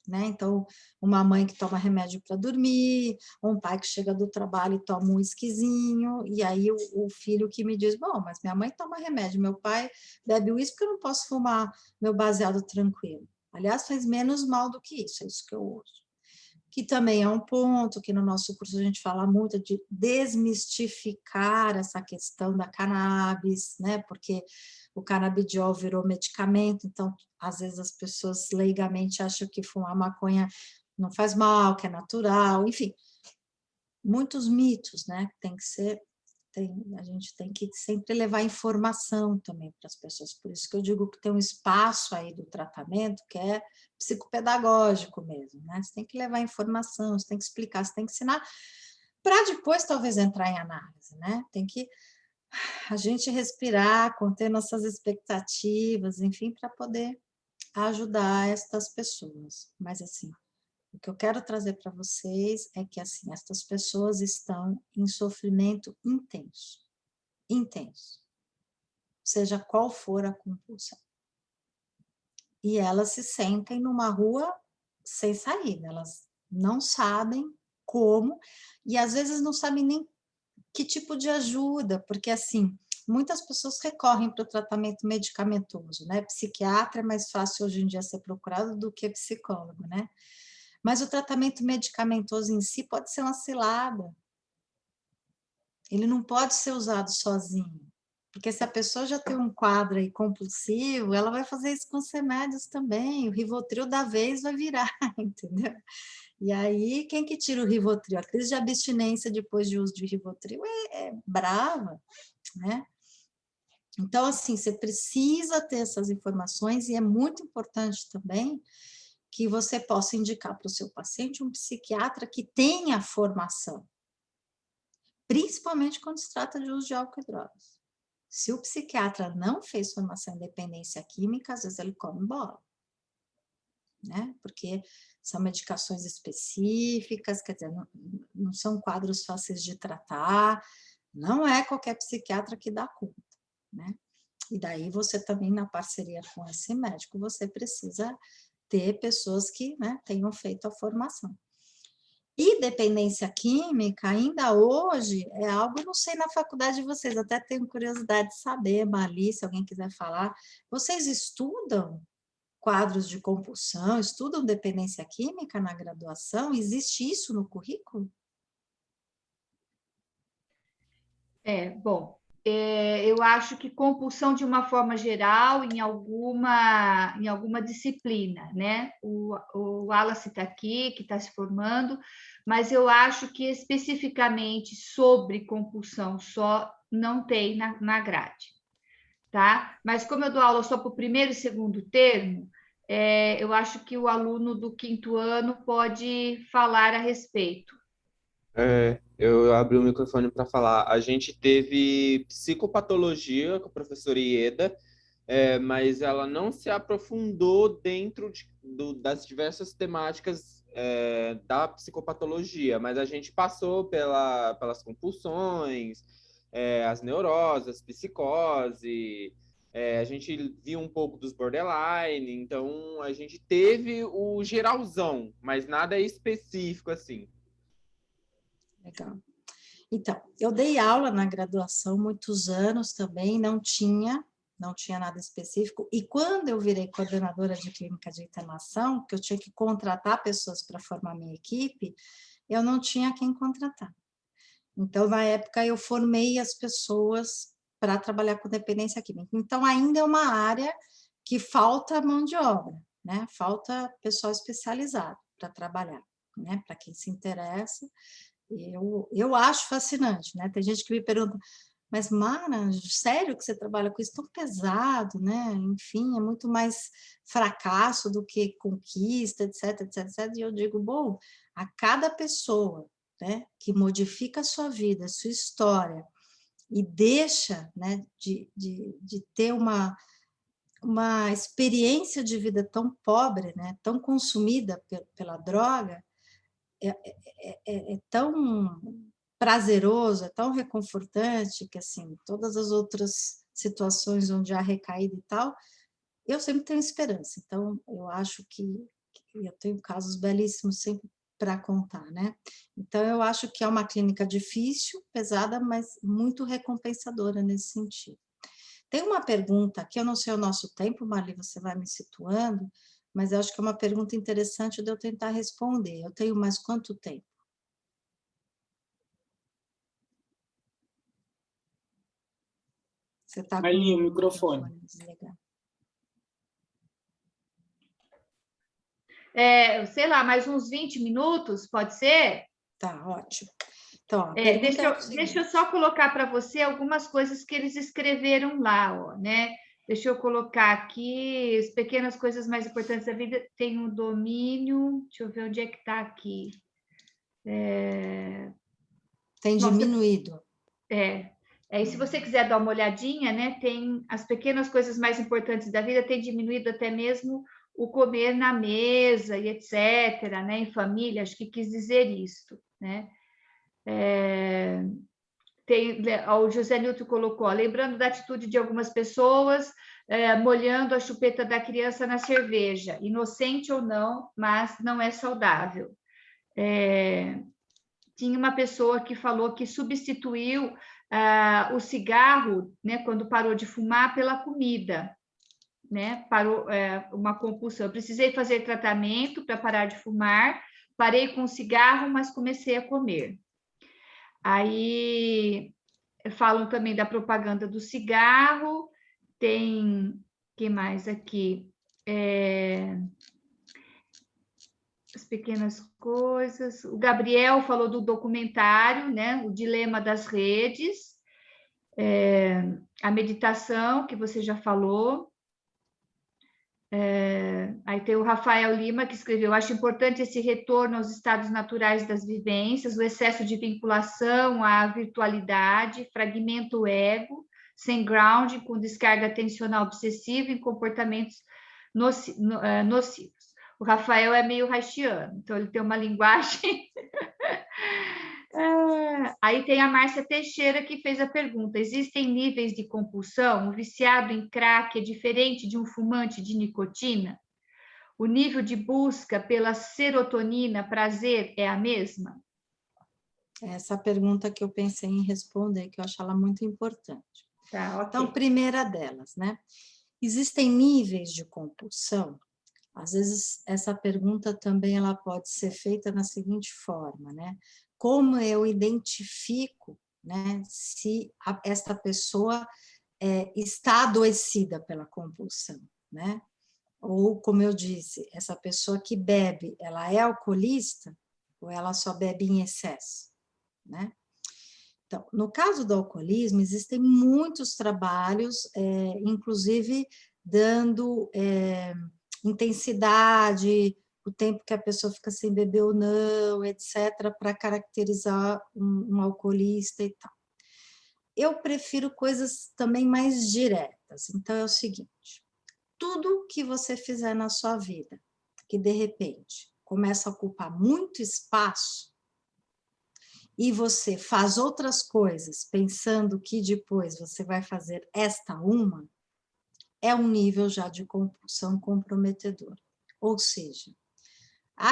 S3: né? Então, uma mãe que toma remédio para dormir, um pai que chega do trabalho e toma um esquisinho, e aí o filho que me diz, bom, mas minha mãe toma remédio, meu pai bebe uísque porque eu não posso fumar meu baseado tranquilo. Aliás, faz menos mal do que isso, é isso que eu uso. Que também é um ponto que no nosso curso a gente fala muito de desmistificar essa questão da cannabis, né? Porque o canabidiol virou medicamento, então às vezes as pessoas leigamente acham que fumar maconha não faz mal, que é natural, enfim, muitos mitos, né? Tem que ser, a gente tem que sempre levar informação também para as pessoas, por isso que eu digo que tem um espaço aí do tratamento que é psicopedagógico mesmo, né? Você tem que levar informação, você tem que explicar, você tem que ensinar, para depois talvez entrar em análise, né? Tem que a gente respirar, conter nossas expectativas, enfim, para poder ajudar estas pessoas. Mas, assim, o que eu quero trazer para vocês é que, assim, estas pessoas estão em sofrimento intenso, intenso, seja qual for a compulsão. E elas se sentem numa rua sem saída, elas não sabem como, e às vezes não sabem nem que tipo de ajuda, porque assim, muitas pessoas recorrem para o tratamento medicamentoso, né? Psiquiatra é mais fácil hoje em dia ser procurado do que psicólogo, né? Mas o tratamento medicamentoso em si pode ser uma cilada. Ele não pode ser usado sozinho. Porque se a pessoa já tem um quadro aí compulsivo, ela vai fazer isso com os remédios também. O Rivotril da vez vai virar, entendeu? E aí, quem que tira o Rivotril? A crise de abstinência depois de uso de Rivotril é brava, né? Então, assim, você precisa ter essas informações e é muito importante também que você possa indicar para o seu paciente um psiquiatra que tenha formação, principalmente quando se trata de uso de álcool e drogas. Se o psiquiatra não fez formação em dependência química, às vezes ele come bola, né? Porque são medicações específicas, quer dizer, não são quadros fáceis de tratar, não é qualquer psiquiatra que dá conta, né? E daí você também, na parceria com esse médico, você precisa ter pessoas que, né, tenham feito a formação. E dependência química, ainda hoje, é algo, não sei na faculdade de vocês, até tenho curiosidade de saber, Mali, se alguém quiser falar, vocês estudam quadros de compulsão, estudam dependência química na graduação? Existe isso no currículo?
S2: Bom, eu acho que compulsão de uma forma geral em alguma disciplina, né? O Wallace está aqui, que está se formando, mas eu acho que especificamente sobre compulsão só não tem na grade, tá? Mas como eu dou aula só para o primeiro e segundo termo, eu acho que o aluno do quinto ano pode falar a respeito.
S4: Eu abri o microfone para falar. A gente teve psicopatologia com a professora Ieda, mas ela não se aprofundou dentro das diversas temáticas da psicopatologia, mas a gente passou pelas compulsões, as neuroses, as psicose, a gente viu um pouco dos borderline, então a gente teve o geralzão, mas nada específico assim.
S3: Legal. Então, eu dei aula na graduação muitos anos também, não tinha nada específico, e quando eu virei coordenadora de clínica de internação, que eu tinha que contratar pessoas para formar minha equipe, eu não tinha quem contratar. Então, na época, eu formei as pessoas para trabalhar com dependência química. Então, ainda é uma área que falta mão de obra, né? Falta pessoal especializado para trabalhar, né? Para quem se interessa. Eu acho fascinante, né? Tem gente que me pergunta, mas Mara, sério que você trabalha com isso tão pesado, né? Enfim, é muito mais fracasso do que conquista, etc, etc, etc. E eu digo, bom, a cada pessoa, né, que modifica a sua vida, a sua história, e deixa, né, de ter uma experiência de vida tão pobre, né, tão consumida pela droga, é tão prazeroso, é tão reconfortante que, assim, todas as outras situações onde há recaída e tal, eu sempre tenho esperança, então eu acho que eu tenho casos belíssimos sempre para contar, né? Então eu acho que é uma clínica difícil, pesada, mas muito recompensadora nesse sentido. Tem uma pergunta que eu não sei o nosso tempo, Marli, você vai me situando, mas eu acho que é uma pergunta interessante de eu tentar responder. Eu tenho mais quanto tempo? Você está com
S5: Ali, o
S3: o
S5: microfone.
S3: desligado.
S2: Sei lá, mais uns 20 minutos, pode ser?
S3: Tá, ótimo. Então, a pergunta é o seguinte.
S2: Deixa eu só colocar para você algumas coisas que eles escreveram lá, ó, né? Deixa eu colocar aqui as pequenas coisas mais importantes da vida. Tem um domínio, deixa eu ver onde é que está aqui.
S3: Tem diminuído.
S2: E se você quiser dar uma olhadinha, né? Tem as pequenas coisas mais importantes da vida, tem diminuído até mesmo o comer na mesa e etc., né? Em família, acho que quis dizer isto, né? O José Nilton colocou, lembrando da atitude de algumas pessoas molhando a chupeta da criança na cerveja, inocente ou não, mas não é saudável. Tinha uma pessoa que falou que substituiu o cigarro, né, quando parou de fumar, pela comida, né? Parou uma compulsão. Eu precisei fazer tratamento para parar de fumar, parei com o cigarro, mas comecei a comer. Aí falam também da propaganda do cigarro, tem, que mais aqui? As pequenas coisas. O Gabriel falou do documentário, né? O Dilema das Redes, a meditação, que você já falou. Aí tem o Rafael Lima, que escreveu: acho importante esse retorno aos estados naturais das vivências, o excesso de vinculação à virtualidade, fragmenta o ego, sem grounding, com descarga atencional obsessiva em comportamentos nocivos. O Rafael é meio haitiano, então ele tem uma linguagem... Aí tem a Márcia Teixeira, que fez a pergunta: existem níveis de compulsão? O viciado em crack é diferente de um fumante de nicotina? O nível de busca pela serotonina, prazer, é a mesma?
S3: Essa pergunta que eu pensei em responder, que eu acho ela muito importante.
S2: Tá, ok.
S3: Então, primeira delas, né? Existem níveis de compulsão? Às vezes, essa pergunta também ela pode ser feita na seguinte forma, né? Como eu identifico, né, se esta pessoa está adoecida pela compulsão, né? Ou, como eu disse, essa pessoa que bebe, ela é alcoolista ou ela só bebe em excesso, né? Então, no caso do alcoolismo, existem muitos trabalhos, inclusive dando intensidade, o tempo que a pessoa fica sem beber ou não, etc., para caracterizar um alcoolista e tal. Eu prefiro coisas também mais diretas. Então, é o seguinte: tudo que você fizer na sua vida, que de repente começa a ocupar muito espaço, e você faz outras coisas pensando que depois você vai fazer esta uma, é um nível já de compulsão comprometedor. Ou seja,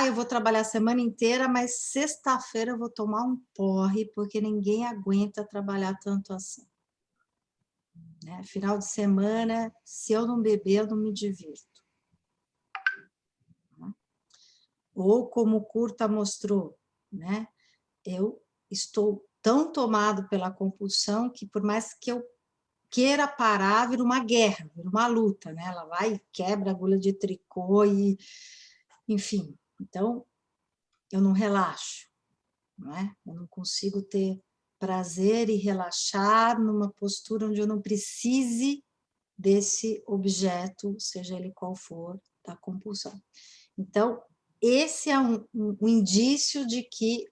S3: eu vou trabalhar a semana inteira, mas sexta-feira eu vou tomar um porre, porque ninguém aguenta trabalhar tanto assim. Né? Final de semana, se eu não beber, eu não me divirto. Ou como o Curta mostrou, né? Eu estou tão tomado pela compulsão que, por mais que eu queira parar, vira uma guerra, vira uma luta, né? Ela vai e quebra a agulha de tricô e, enfim. Então, eu não relaxo, não é? Eu não consigo ter prazer e relaxar numa postura onde eu não precise desse objeto, seja ele qual for, da compulsão. Então, esse é um indício de que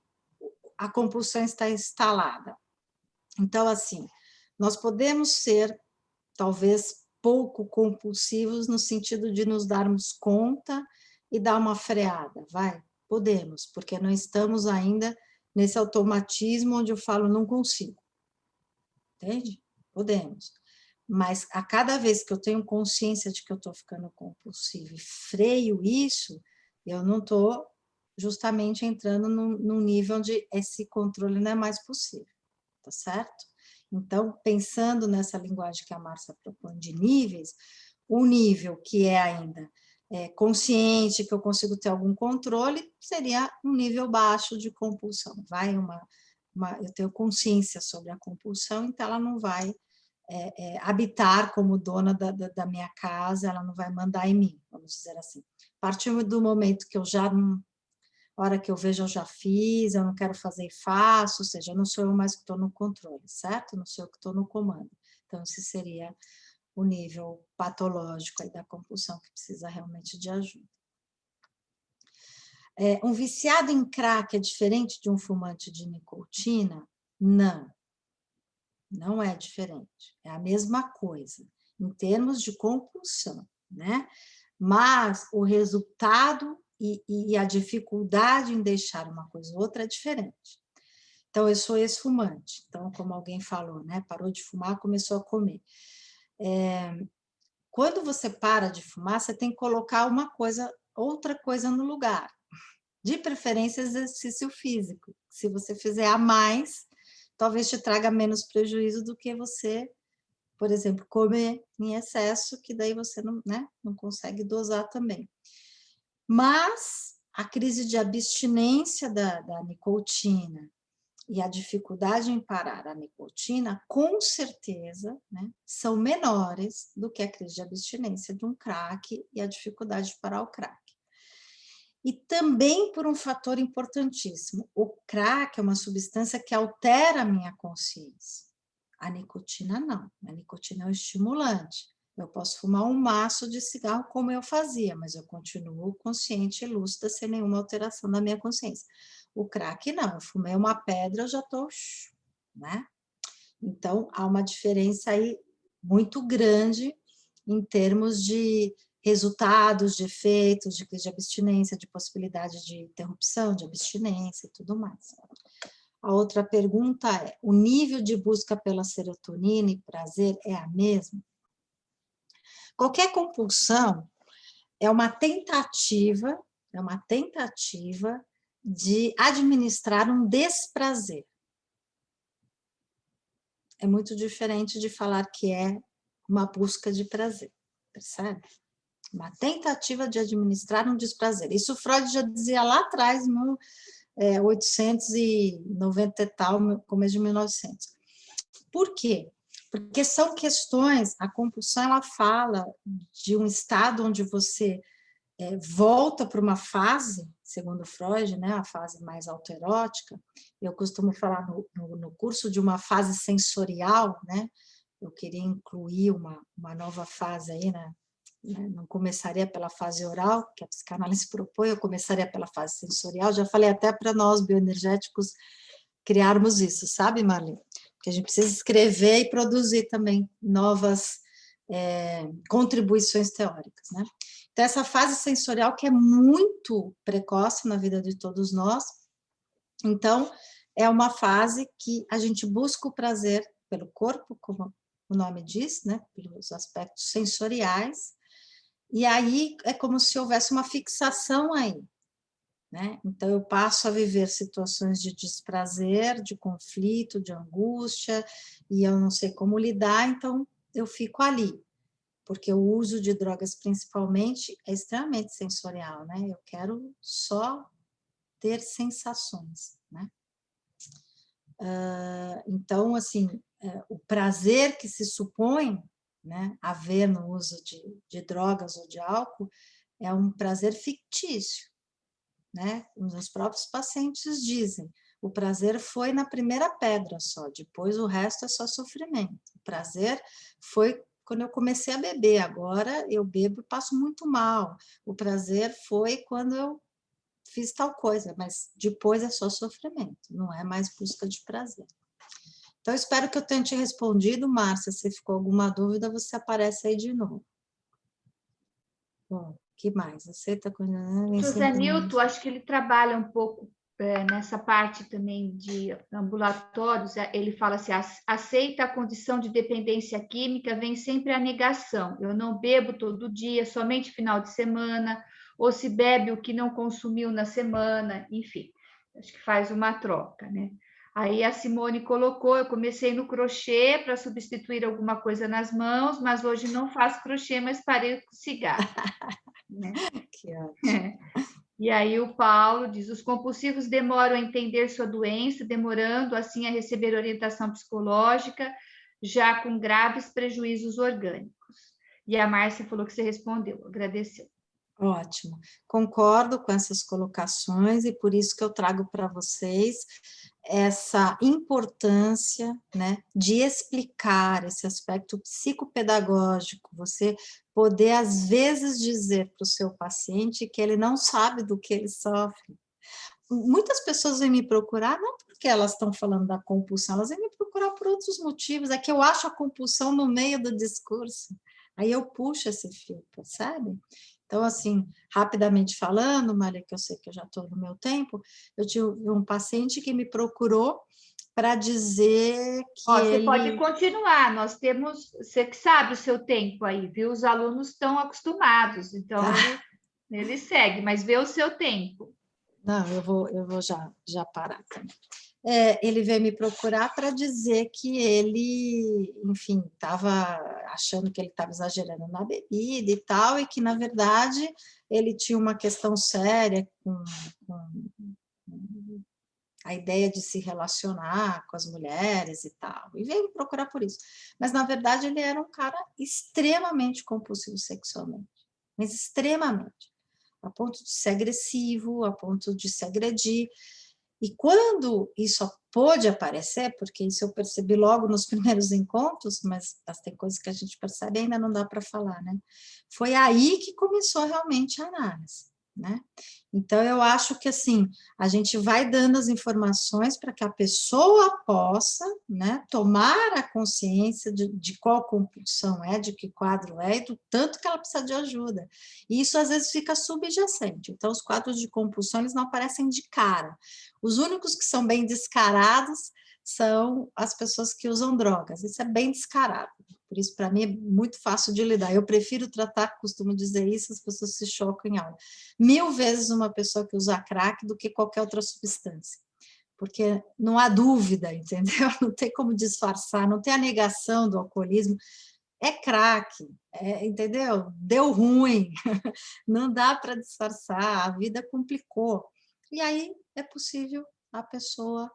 S3: a compulsão está instalada. Então, assim, nós podemos ser, talvez, pouco compulsivos no sentido de nos darmos conta e dar uma freada, vai? Podemos, porque não estamos ainda nesse automatismo onde eu falo não consigo. Entende? Podemos. Mas a cada vez que eu tenho consciência de que eu estou ficando compulsivo e freio isso, eu não estou justamente entrando num nível onde esse controle não é mais possível, tá certo? Então, pensando nessa linguagem que a Márcia propõe de níveis, o nível que é ainda consciente, que eu consigo ter algum controle, seria um nível baixo de compulsão. Eu tenho consciência sobre a compulsão, então ela não vai habitar como dona da minha casa, ela não vai mandar em mim, vamos dizer assim. A partir do momento que eu já não... A hora que eu vejo, eu já fiz, eu não quero fazer e faço, ou seja, não sou eu mais que estou no controle, certo? Não sou eu que estou no comando. Então, esse seria o nível patológico aí da compulsão que precisa realmente de ajuda. Um viciado em crack é diferente de um fumante de nicotina? Não, não é diferente. É a mesma coisa, em termos de compulsão, né? Mas o resultado e a dificuldade em deixar uma coisa ou outra é diferente. Então, eu sou ex-fumante. Então, como alguém falou, né? Parou de fumar, começou a comer. Quando você para de fumar, você tem que colocar outra coisa no lugar. De preferência, exercício físico. Se você fizer a mais, talvez te traga menos prejuízo do que você, por exemplo, comer em excesso, que daí você não, né, não consegue dosar também. Mas a crise de abstinência da nicotina e a dificuldade em parar a nicotina, com certeza, né, são menores do que a crise de abstinência de um crack e a dificuldade de parar o crack. E também por um fator importantíssimo, o crack é uma substância que altera a minha consciência. A nicotina não, a nicotina é um estimulante. Eu posso fumar um maço de cigarro como eu fazia, mas eu continuo consciente e lúcida sem nenhuma alteração da minha consciência. O crack não, eu fumei uma pedra, eu já estou... né? Então, há uma diferença aí muito grande em termos de resultados, de efeitos, de crise de abstinência, de possibilidade de interrupção de abstinência e tudo mais. A outra pergunta é, o nível de busca pela serotonina e prazer é a mesma? Qualquer compulsão é uma tentativa de administrar um desprazer. É muito diferente de falar que é uma busca de prazer, percebe? Uma tentativa de administrar um desprazer. Isso Freud já dizia lá atrás, no 890 e tal, começo de 1900. Por quê? Porque são questões, a compulsão ela fala de um estado onde você volta para uma fase, segundo Freud, né, a fase mais autoerótica. Eu costumo falar no curso de uma fase sensorial, né? Eu queria incluir uma nova fase aí, né? Não começaria pela fase oral, que a psicanálise propõe, eu começaria pela fase sensorial. Já falei até para nós, bioenergéticos, criarmos isso, sabe, Marlene? Porque a gente precisa escrever e produzir também novas contribuições teóricas, né? Então, essa fase sensorial que é muito precoce na vida de todos nós, então, é uma fase que a gente busca o prazer pelo corpo, como o nome diz, né? Pelos aspectos sensoriais, e aí é como se houvesse uma fixação aí, né? Então, eu passo a viver situações de desprazer, de conflito, de angústia, e eu não sei como lidar, então eu fico ali, porque o uso de drogas, principalmente, é extremamente sensorial, né? Eu quero só ter sensações, né? Então, assim, o prazer que se supõe, né, haver no uso de drogas ou de álcool é um prazer fictício, né? Os próprios pacientes dizem, o prazer foi na primeira pedra só, depois o resto é só sofrimento. O prazer foi quando eu comecei a beber, agora eu bebo e passo muito mal. O prazer foi quando eu fiz tal coisa, mas depois é só sofrimento, não é mais busca de prazer. Então, espero que eu tenha te respondido, Márcia. Se ficou alguma dúvida, você aparece aí de novo. Bom, que mais? Aceita com...
S2: José Nilton, acho que ele trabalha um pouco nessa parte também de ambulatórios, ele fala assim, aceita a condição de dependência química, vem sempre a negação. Eu não bebo todo dia, somente final de semana, ou se bebe o que não consumiu na semana, enfim, acho que faz uma troca, né? Aí a Simone colocou, eu comecei no crochê para substituir alguma coisa nas mãos, mas hoje não faço crochê, mas parei com cigarro. Né?
S3: Que ótimo.
S2: E aí o Paulo diz, os compulsivos demoram a entender sua doença, demorando assim a receber orientação psicológica, já com graves prejuízos orgânicos. E a Márcia falou que você respondeu, agradeceu.
S3: Ótimo. Concordo com essas colocações e por isso que eu trago para vocês essa importância, né, de explicar esse aspecto psicopedagógico, você poder, às vezes, dizer para o seu paciente que ele não sabe do que ele sofre. Muitas pessoas vêm me procurar, não porque elas estão falando da compulsão, elas vêm me procurar por outros motivos, é que eu acho a compulsão no meio do discurso, aí eu puxo esse fio, percebe? Então, assim, rapidamente falando, Maria, que eu sei que eu já estou no meu tempo, eu tive um paciente que me procurou para dizer que
S2: Você pode continuar, nós temos, você que sabe o seu tempo aí, viu? Os alunos estão acostumados, então ele segue, mas vê o seu tempo.
S3: Não, eu vou já parar também. Ele veio me procurar para dizer que ele, enfim, estava achando que ele estava exagerando na bebida e tal, e que, na verdade, ele tinha uma questão séria com a ideia de se relacionar com as mulheres e tal, e veio me procurar por isso. Mas, na verdade, ele era um cara extremamente compulsivo sexualmente, mas extremamente, a ponto de ser agressivo, a ponto de se agredir. E quando isso pôde aparecer, porque isso eu percebi logo nos primeiros encontros, mas tem coisas que a gente percebe e ainda não dá para falar, né? Foi aí que começou realmente a análise, né? Então, eu acho que, assim, a gente vai dando as informações para que a pessoa possa, né, tomar a consciência de qual compulsão é, de que quadro é, e do tanto que ela precisa de ajuda. E isso, às vezes, fica subjacente. Então, os quadros de compulsão, eles não aparecem de cara. Os únicos que são bem descarados são as pessoas que usam drogas. Isso é bem descarado. Por isso, para mim, é muito fácil de lidar. Eu prefiro tratar, costumo dizer isso, as pessoas se chocam em aula. 1000 vezes uma pessoa que usa crack do que qualquer outra substância. Porque não há dúvida, entendeu? Não tem como disfarçar, não tem a negação do alcoolismo. É crack, entendeu? Deu ruim, não dá para disfarçar, a vida complicou. E aí é possível a pessoa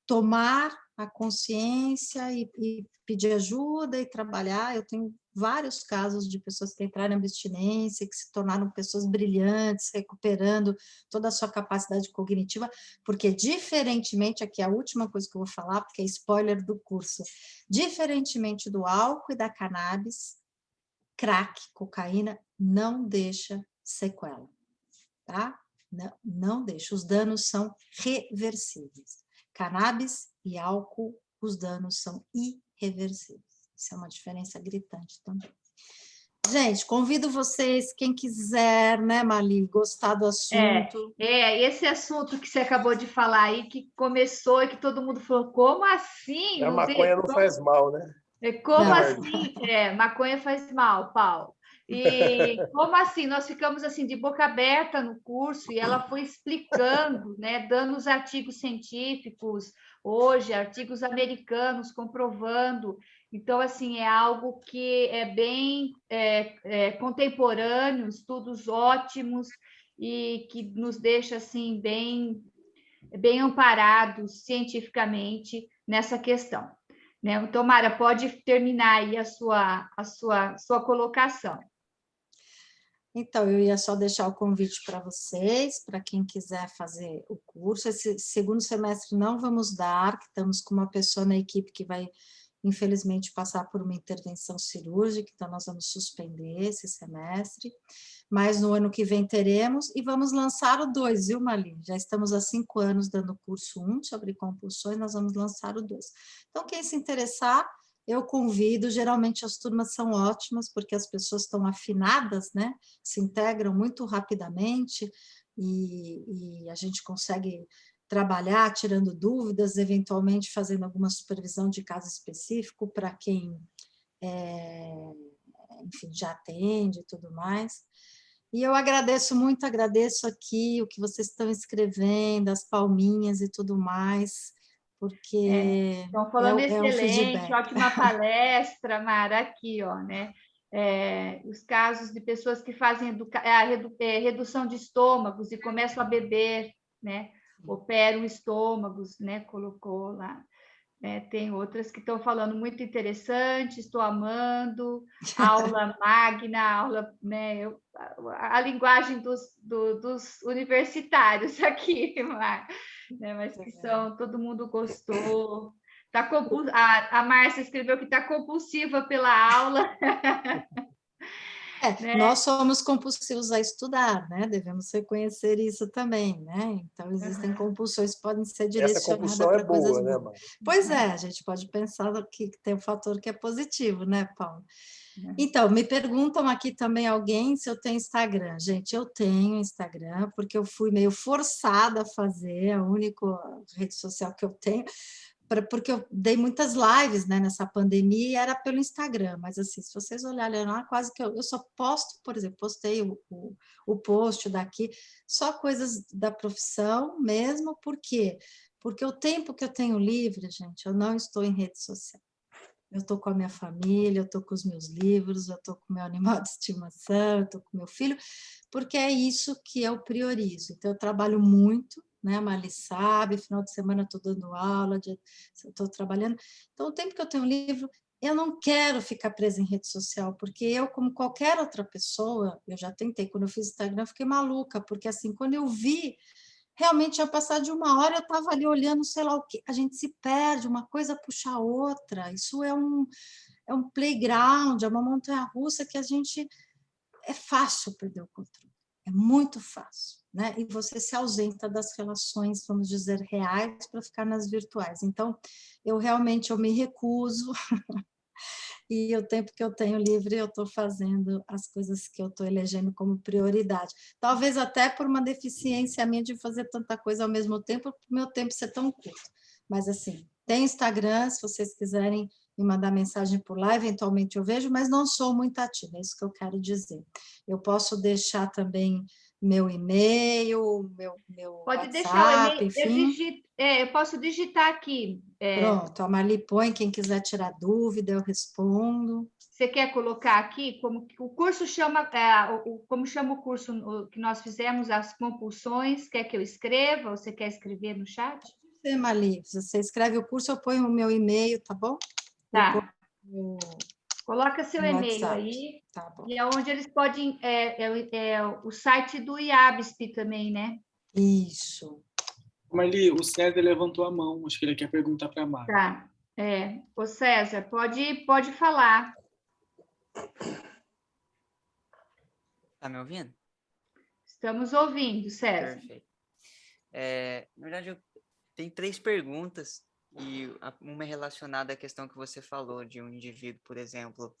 S3: tomar a consciência e pedir ajuda e trabalhar. Eu tenho vários casos de pessoas que entraram em abstinência, que se tornaram pessoas brilhantes, recuperando toda a sua capacidade cognitiva, porque diferentemente, aqui é a última coisa que eu vou falar, porque é spoiler do curso, diferentemente do álcool e da cannabis, crack, cocaína, não deixa sequela, tá? Não deixa, os danos são reversíveis. Cannabis e álcool, os danos são irreversíveis. Isso é uma diferença gritante também. Gente, convido vocês, quem quiser, né, Mali, gostar do assunto.
S2: Esse assunto que você acabou de falar aí, que começou e que todo mundo falou, como assim?
S1: A maconha não faz mal, né?
S2: Como
S3: Não.
S2: assim? Maconha faz mal, Paulo. E como assim? Nós ficamos assim de boca aberta no curso e ela foi explicando, né, dando os artigos científicos, hoje, artigos americanos comprovando. Então, assim, é algo que é bem contemporâneo, estudos ótimos e que nos deixa assim bem amparados cientificamente nessa questão. Né? Então, Mara, pode terminar aí a sua colocação.
S3: Então, eu ia só deixar o convite para vocês, para quem quiser fazer o curso. Esse segundo semestre não vamos dar, que estamos com uma pessoa na equipe que vai, infelizmente, passar por uma intervenção cirúrgica, então nós vamos suspender esse semestre, mas no ano que vem teremos, e vamos lançar o 2, viu, Marli? Já estamos há 5 anos dando o curso 1 sobre compulsões, nós vamos lançar o 2. Então, quem se interessar, eu convido, geralmente as turmas são ótimas, porque as pessoas estão afinadas, né? Se integram muito rapidamente, e a gente consegue trabalhar tirando dúvidas, eventualmente fazendo alguma supervisão de caso específico para quem, enfim, já atende e tudo mais. E eu agradeço muito, agradeço aqui o que vocês estão escrevendo, as palminhas e tudo mais, porque
S2: Estão falando
S3: é um
S2: excelente,
S3: feedback.
S2: ótima palestra, Mara, aqui, ó, né? Os casos de pessoas que fazem redução de estômagos e começam a beber, né? Operam estômagos, né? Colocou lá. Tem outras que estão falando muito interessante, estou amando, aula magna, aula, né? A linguagem dos universitários aqui, né? Mas que são, todo mundo gostou. A Márcia escreveu que está compulsiva pela aula. Né?
S3: Nós somos compulsivos a estudar, né? Devemos reconhecer isso também, né? Então, existem compulsões que podem ser direcionadas para coisas boas.
S1: Mano?
S3: Pois é, a gente pode pensar que tem um fator que é positivo, né, Paulo? Então, me perguntam aqui também alguém se eu tenho Instagram. Gente, eu tenho Instagram, porque eu fui meio forçada a fazer, a única rede social que eu tenho, porque eu dei muitas lives, né, nessa pandemia e era pelo Instagram, mas assim, se vocês olharem lá, quase que eu só posto, por exemplo, postei o post daqui, só coisas da profissão mesmo, por quê? Porque o tempo que eu tenho livre, gente, eu não estou em rede social. Eu estou com a minha família, eu estou com os meus livros, eu estou com o meu animal de estimação, eu estou com o meu filho, porque é isso que eu priorizo. Então, eu trabalho muito, né? A Marli sabe, final de semana eu estou dando aula, estou trabalhando. Então, o tempo que eu tenho livro, eu não quero ficar presa em rede social, porque eu, como qualquer outra pessoa, eu já tentei, quando eu fiz Instagram, eu fiquei maluca, porque assim, quando eu vi, realmente ia passar de 1 hora, eu estava ali olhando, sei lá o quê. A gente se perde, uma coisa puxa a outra. Isso é um playground, é uma montanha-russa que a gente... É fácil perder o controle, é muito fácil, né? E você se ausenta das relações, vamos dizer, reais para ficar nas virtuais. Então, eu me recuso, e o tempo que eu tenho livre, eu estou fazendo as coisas que eu estou elegendo como prioridade. Talvez até por uma deficiência minha de fazer tanta coisa ao mesmo tempo, por meu tempo ser tão curto. Mas, assim, tem Instagram, se vocês quiserem me mandar mensagem por lá, eventualmente eu vejo, mas não sou muito ativa, é isso que eu quero dizer. Eu posso deixar também meu e-mail, meu
S2: Pode
S3: WhatsApp,
S2: deixar o e-mail,
S3: enfim.
S2: eu posso digitar aqui.
S3: Pronto, a Marli põe, quem quiser tirar dúvida, eu respondo.
S2: Você quer colocar aqui como o curso chama, como chama o curso que nós fizemos, as compulsões? Quer que eu escreva? Ou você quer escrever no chat?
S3: Você, Marli, você escreve o curso, eu ponho o meu e-mail, tá bom?
S2: Tá.
S3: No
S2: Coloca seu e-mail
S3: WhatsApp.
S2: aí.
S3: Tá bom.
S2: E é onde eles podem. O site do IABSP também, né?
S3: Isso.
S5: Marli, o César levantou a mão, acho que ele quer perguntar para a Mara.
S2: Tá. Ô César, pode falar.
S6: Tá me ouvindo?
S2: Estamos ouvindo, César.
S6: Perfeito. Na verdade, eu tenho 3 perguntas, e uma é relacionada à questão que você falou, de um indivíduo, por exemplo,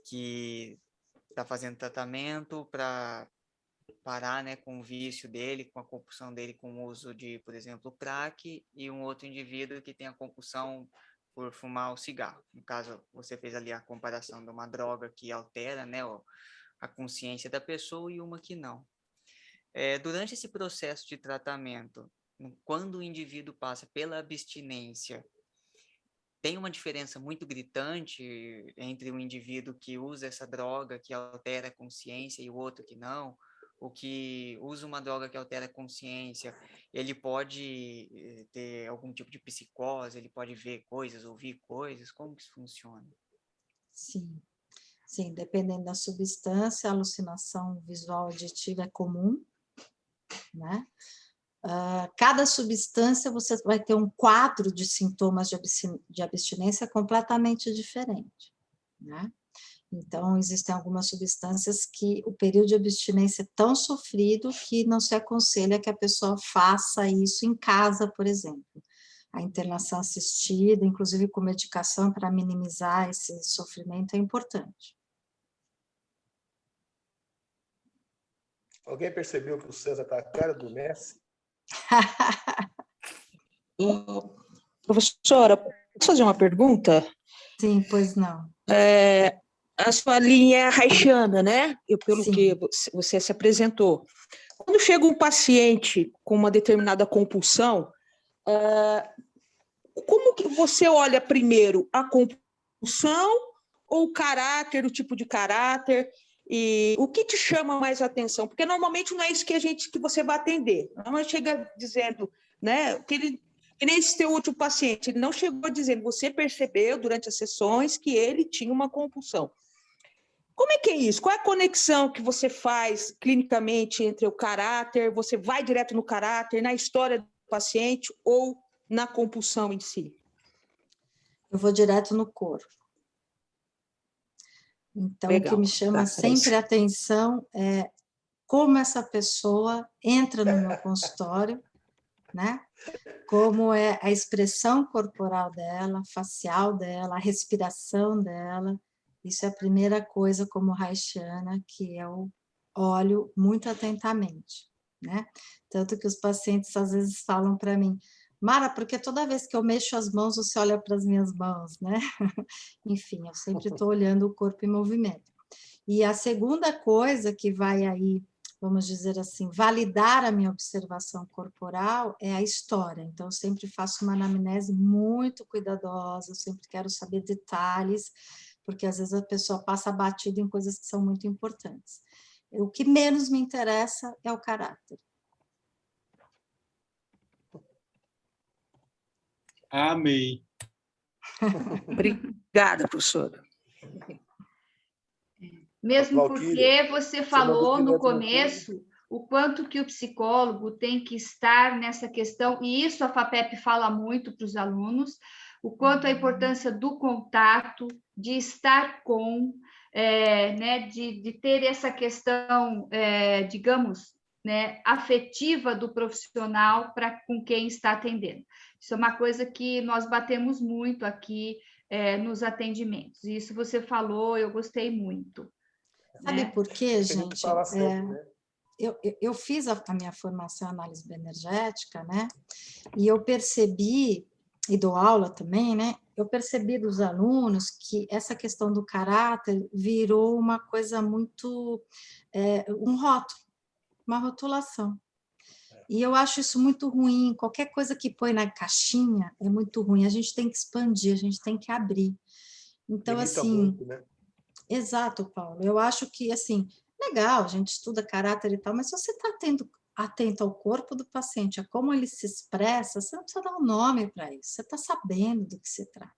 S6: que está fazendo tratamento para parar, né, com o vício dele, com a compulsão dele com o uso de, por exemplo, crack, e um outro indivíduo que tem a compulsão por fumar o cigarro. No caso, você fez ali a comparação de uma droga que altera, né, a consciência da pessoa e uma que não. Durante esse processo de tratamento, quando o indivíduo passa pela abstinência, tem uma diferença muito gritante entre um indivíduo que usa essa droga, que altera a consciência, e o outro que não? O que usa uma droga que altera a consciência, ele pode ter algum tipo de psicose, ele pode ver coisas, ouvir coisas? Como que isso funciona?
S3: Sim, dependendo da substância, a alucinação visual auditiva é comum, né? Cada substância você vai ter um quadro de sintomas de abstinência completamente diferente, né? Então, existem algumas substâncias que o período de abstinência é tão sofrido que não se aconselha que a pessoa faça isso em casa, por exemplo. A internação assistida, inclusive com medicação para minimizar esse sofrimento, é importante.
S1: Alguém percebeu que o César está a cara do Messi?
S7: Professora, posso fazer uma pergunta?
S3: Sim, pois não.
S7: A sua linha é haitiana, né? Pelo
S3: Sim.
S7: que você se apresentou. Quando chega um paciente com uma determinada compulsão, como que você olha primeiro a compulsão ou o caráter, o tipo de caráter? E o que te chama mais atenção? Porque normalmente não é isso que você vai atender. Normalmente chega dizendo, né, que nem esse teu último paciente, ele não chegou dizendo, você percebeu durante as sessões que ele tinha uma compulsão. Como é que é isso? Qual é a conexão que você faz clinicamente entre o caráter, você vai direto no caráter, na história do paciente ou na compulsão em si?
S3: Eu vou direto no corpo. Então,
S7: Legal.
S3: O que me chama sempre a atenção é como essa pessoa entra no meu consultório, né? Como é a expressão corporal dela, facial dela, a respiração dela. Isso é a primeira coisa como haitiana que eu olho muito atentamente, né? Tanto que os pacientes às vezes falam para mim, Mara, porque toda vez que eu mexo as mãos, você olha para as minhas mãos, né? Enfim, eu sempre estou olhando o corpo em movimento. E a segunda coisa que vai aí, vamos dizer assim, validar a minha observação corporal é a história. Então, eu sempre faço uma anamnese muito cuidadosa, eu sempre quero saber detalhes, porque às vezes a pessoa passa batida em coisas que são muito importantes. O que menos me interessa é o caráter.
S5: Amei.
S7: Obrigada, professora.
S2: Mesmo
S1: Valquíria,
S2: porque você
S1: você
S2: falou
S1: mandou
S2: no
S1: direto na
S2: começo o quanto que o psicólogo tem que estar nessa questão, e isso a FAPEP fala muito para os alunos, o quanto a importância do contato, de estar com, né, de ter essa questão, digamos, né, afetiva do profissional para com quem está atendendo. Isso é uma coisa que nós batemos muito aqui nos atendimentos. Isso você falou, eu gostei muito.
S3: Sabe por quê,
S1: A
S3: gente?
S1: fala sempre, né?
S3: Eu fiz a minha formação em análise bioenergética, né? E eu percebi, e dou aula também, né? Eu percebi dos alunos que essa questão do caráter virou uma coisa muito, um rótulo, uma rotulação. E eu acho isso muito ruim. Qualquer coisa que põe na caixinha é muito ruim. A gente tem que expandir, a gente tem que abrir. Então,
S1: Limita
S3: assim,
S1: muito, né?
S3: exato, Paulo. Eu acho que, assim, legal, a gente estuda caráter e tal, mas se você está atento ao corpo do paciente, a como ele se expressa, você não precisa dar um nome para isso, você está sabendo do que se trata,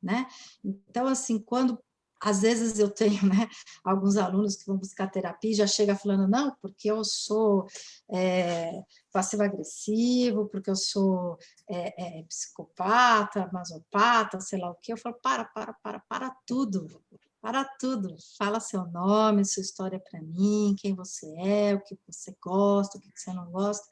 S3: né? Então, assim, quando às vezes eu tenho, né, alguns alunos que vão buscar terapia e já chega falando, não, porque eu sou passivo-agressivo, porque eu sou psicopata, masopata, sei lá o quê. Eu falo, para tudo. Para tudo. Fala seu nome, sua história para mim, quem você é, o que você gosta, o que você não gosta.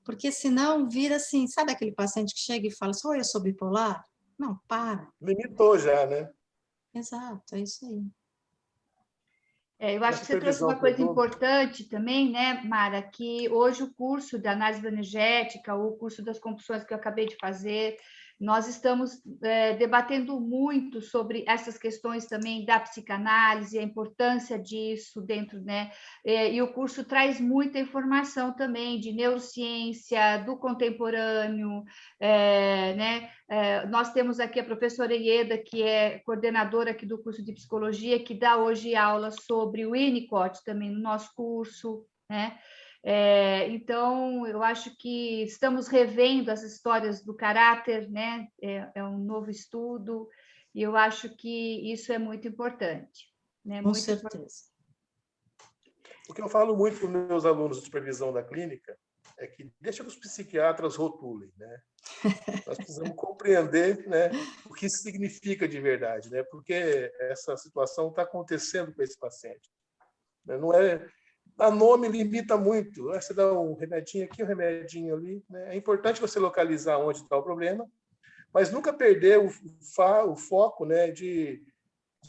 S3: Porque senão vira assim, sabe aquele paciente que chega e fala, só eu sou bipolar? Não, para.
S1: Limitou já, né?
S3: Exato, é isso aí.
S2: Eu acho que você trouxe uma coisa importante também, né, Mara, que hoje o curso de análise bioenergética, o curso das compulsões que eu acabei de fazer, nós estamos debatendo muito sobre essas questões também da psicanálise, a importância disso dentro, né? E o curso traz muita informação também de neurociência, do contemporâneo, né? Nós temos aqui a professora Ieda, que é coordenadora aqui do curso de psicologia, que dá hoje aula sobre o Winnicott também no nosso curso, né? Então, eu acho que estamos revendo as histórias do caráter, né? É um novo estudo, e eu acho que isso é muito importante. Né?
S3: Com
S2: muito
S3: certeza.
S2: Importante.
S1: O que eu falo muito para os meus alunos de supervisão da clínica é que deixa que os psiquiatras rotulem, né? Nós precisamos compreender, né, o que isso significa de verdade, né? Porque essa situação está acontecendo com esse paciente. Não é... A nome limita muito. Você dá um remedinho aqui, um remedinho ali. Né? É importante você localizar onde está o problema, mas nunca perder o foco, né, de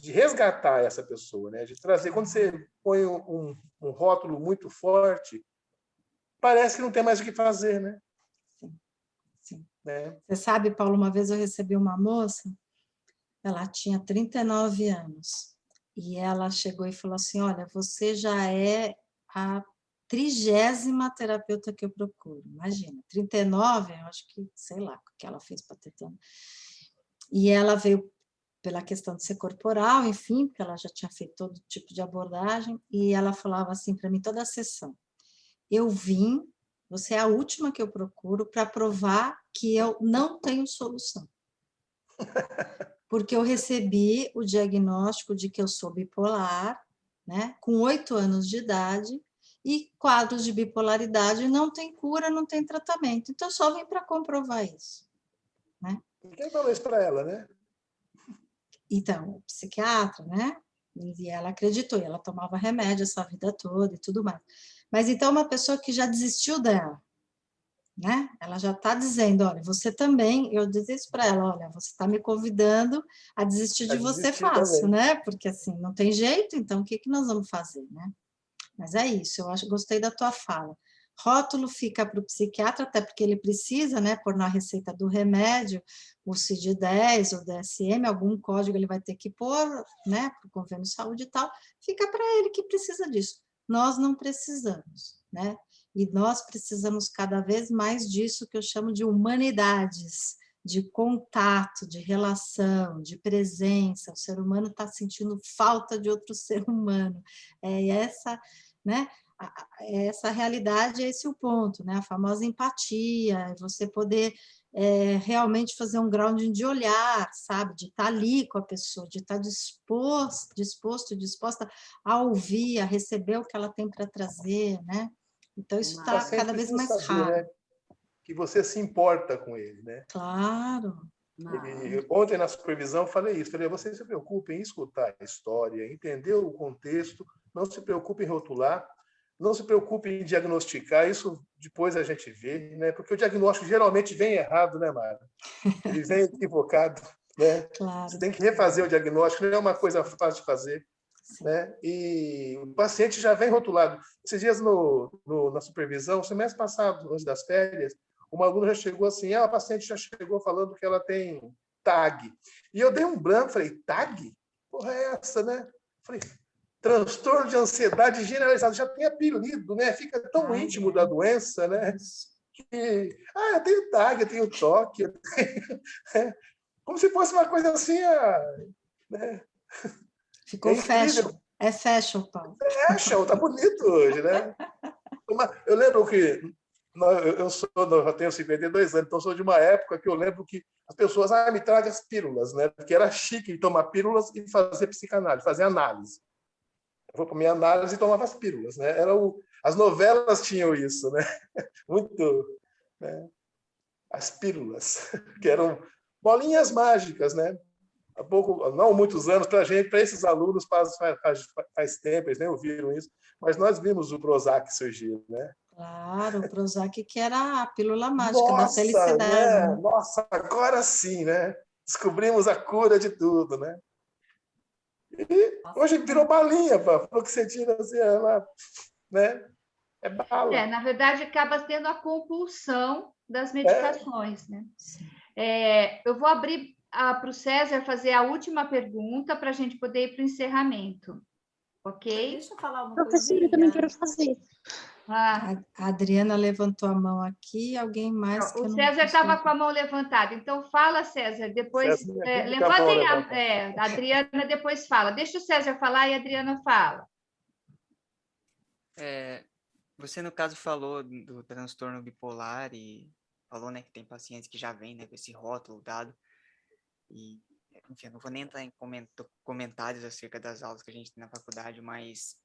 S1: de resgatar essa pessoa, né? De trazer. Quando você põe um rótulo muito forte, parece que não tem mais o que fazer, né?
S3: Sim.
S1: Né?
S3: Você sabe, Paulo, uma vez eu recebi uma moça, ela tinha 39 anos, e ela chegou e falou assim, olha, você já é a 30ª terapeuta que eu procuro. Imagina, 39, eu acho que, sei lá, o que ela fez para ter tanto. E ela veio pela questão de ser corporal, enfim, porque ela já tinha feito todo tipo de abordagem, e ela falava assim para mim, toda a sessão, eu vim, você é a última que eu procuro para provar que eu não tenho solução. Porque eu recebi o diagnóstico de que eu sou bipolar, né, com 8 anos de idade, e quadros de bipolaridade não tem cura, não tem tratamento. Então, eu só vim para comprovar isso. Né?
S1: Quem falou isso para ela, né?
S3: Então, o psiquiatra, né? E ela acreditou, e ela tomava remédio essa vida toda e tudo mais. Mas então, uma pessoa que já desistiu dela, né? Ela já está dizendo, olha, você também, eu disse para ela, olha, você está me convidando a desistir de você fácil, né? Porque assim, não tem jeito, então o que nós vamos fazer, né? Mas é isso, eu acho, gostei da tua fala. Rótulo fica para o psiquiatra, até porque ele precisa, né, pôr na receita do remédio, o CID-10, o DSM, algum código ele vai ter que pôr, né, para o convênio de saúde e tal, fica para ele que precisa disso. Nós não precisamos, né? E nós precisamos cada vez mais disso que eu chamo de humanidades, de contato, de relação, de presença. O ser humano está sentindo falta de outro ser humano. É essa, né? Essa realidade é esse o ponto, né? A famosa empatia, você poder realmente fazer um grounding de olhar, sabe? De estar ali com a pessoa, de estar disposta a ouvir, a receber o que ela tem para trazer, né? Então, isso está cada vez mais
S1: saber,
S3: raro.
S1: Né? Que você se importa com ele, né?
S3: Claro.
S1: Ontem, na supervisão, eu falei isso. Falei, você se preocupe em escutar a história, entender o contexto, não se preocupe em rotular, não se preocupe em diagnosticar, isso depois a gente vê, né? Porque o diagnóstico geralmente vem errado, né, Mara? Ele vem equivocado, né?
S3: Claro.
S1: Você tem que refazer o diagnóstico, não é uma coisa fácil de fazer. Né? E o paciente já vem rotulado. Esses dias na supervisão, semestre passado, antes das férias, uma aluna já chegou assim, a paciente já chegou falando que ela tem TAG. E eu dei um branco, falei, TAG? Porra é essa, né? Falei, transtorno de ansiedade generalizado, já tem apelido, né? Fica tão íntimo da doença, né? Que, eu tenho TAG, eu tenho TOC, como se fosse uma coisa assim, né?
S3: Ficou fashion. É fashion, Paulo.
S1: Fashion, tá bonito hoje, né? Eu lembro que eu tenho 52 anos, então sou de uma época que eu lembro que as pessoas me tragam as pílulas, né? Porque era chique tomar pílulas e fazer psicanálise, fazer análise. Eu vou para minha análise e tomava as pílulas, né? As novelas tinham isso, né? Muito, né? As pílulas, que eram bolinhas mágicas, né? Há pouco, não muitos anos, para esses alunos faz tempo, eles nem ouviram isso, mas nós vimos o Prozac surgir, né?
S3: Claro, o Prozac que era a pílula mágica da felicidade.
S1: Né? Nossa, agora sim, né? Descobrimos a cura de tudo, né? E hoje virou balinha, fluoxetina, assim, ela, né? É bala.
S2: Na verdade, acaba tendo a compulsão das medicações, né? Eu vou abrir para o César fazer a última pergunta para a gente poder ir para o encerramento. Ok?
S8: Deixa eu falar uma
S9: Professora, eu também quero fazer.
S3: A Adriana levantou a mão aqui, alguém mais que
S2: o César estava com a mão levantada, então fala, César, depois levantem a Adriana depois fala. Deixa o César falar e a Adriana fala.
S6: Você, no caso, falou do transtorno bipolar e falou, né, que tem pacientes que já vêm, né, com esse rótulo dado. E, enfim, eu não vou nem entrar em comentários acerca das aulas que a gente tem na faculdade, mas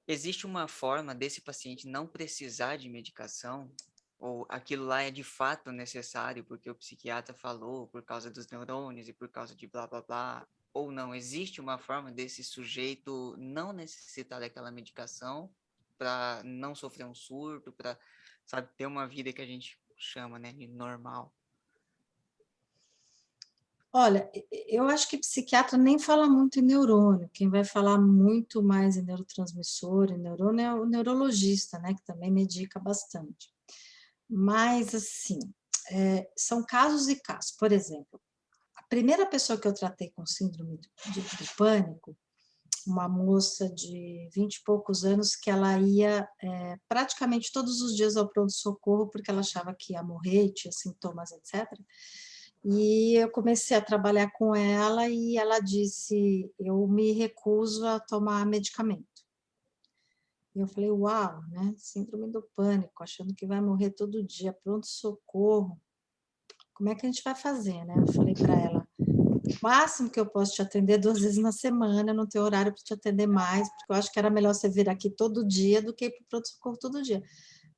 S6: existe uma forma desse paciente não precisar de medicação? Ou aquilo lá é de fato necessário porque o psiquiatra falou, por causa dos neurônios e por causa de blá, blá, blá? Ou não? Existe uma forma desse sujeito não necessitar daquela medicação para não sofrer um surto, para, sabe, ter uma vida que a gente chama, né, de normal?
S3: Olha, eu acho que psiquiatra nem fala muito em neurônio. Quem vai falar muito mais em neurotransmissor, em neurônio, é o neurologista, né, que também medica bastante. Mas, assim, são casos e casos. Por exemplo, a primeira pessoa que eu tratei com síndrome do pânico, uma moça de 20 e poucos anos, que ela ia praticamente todos os dias ao pronto-socorro, porque ela achava que ia morrer, tinha sintomas, etc. E eu comecei a trabalhar com ela e ela disse, eu me recuso a tomar medicamento. E eu falei, uau, né? Síndrome do pânico, achando que vai morrer todo dia, pronto-socorro. Como é que a gente vai fazer, né? Eu falei para ela, o máximo que eu posso te atender 2 vezes na semana, eu não tenho horário para te atender mais, porque eu acho que era melhor você vir aqui todo dia do que ir para o pronto-socorro todo dia.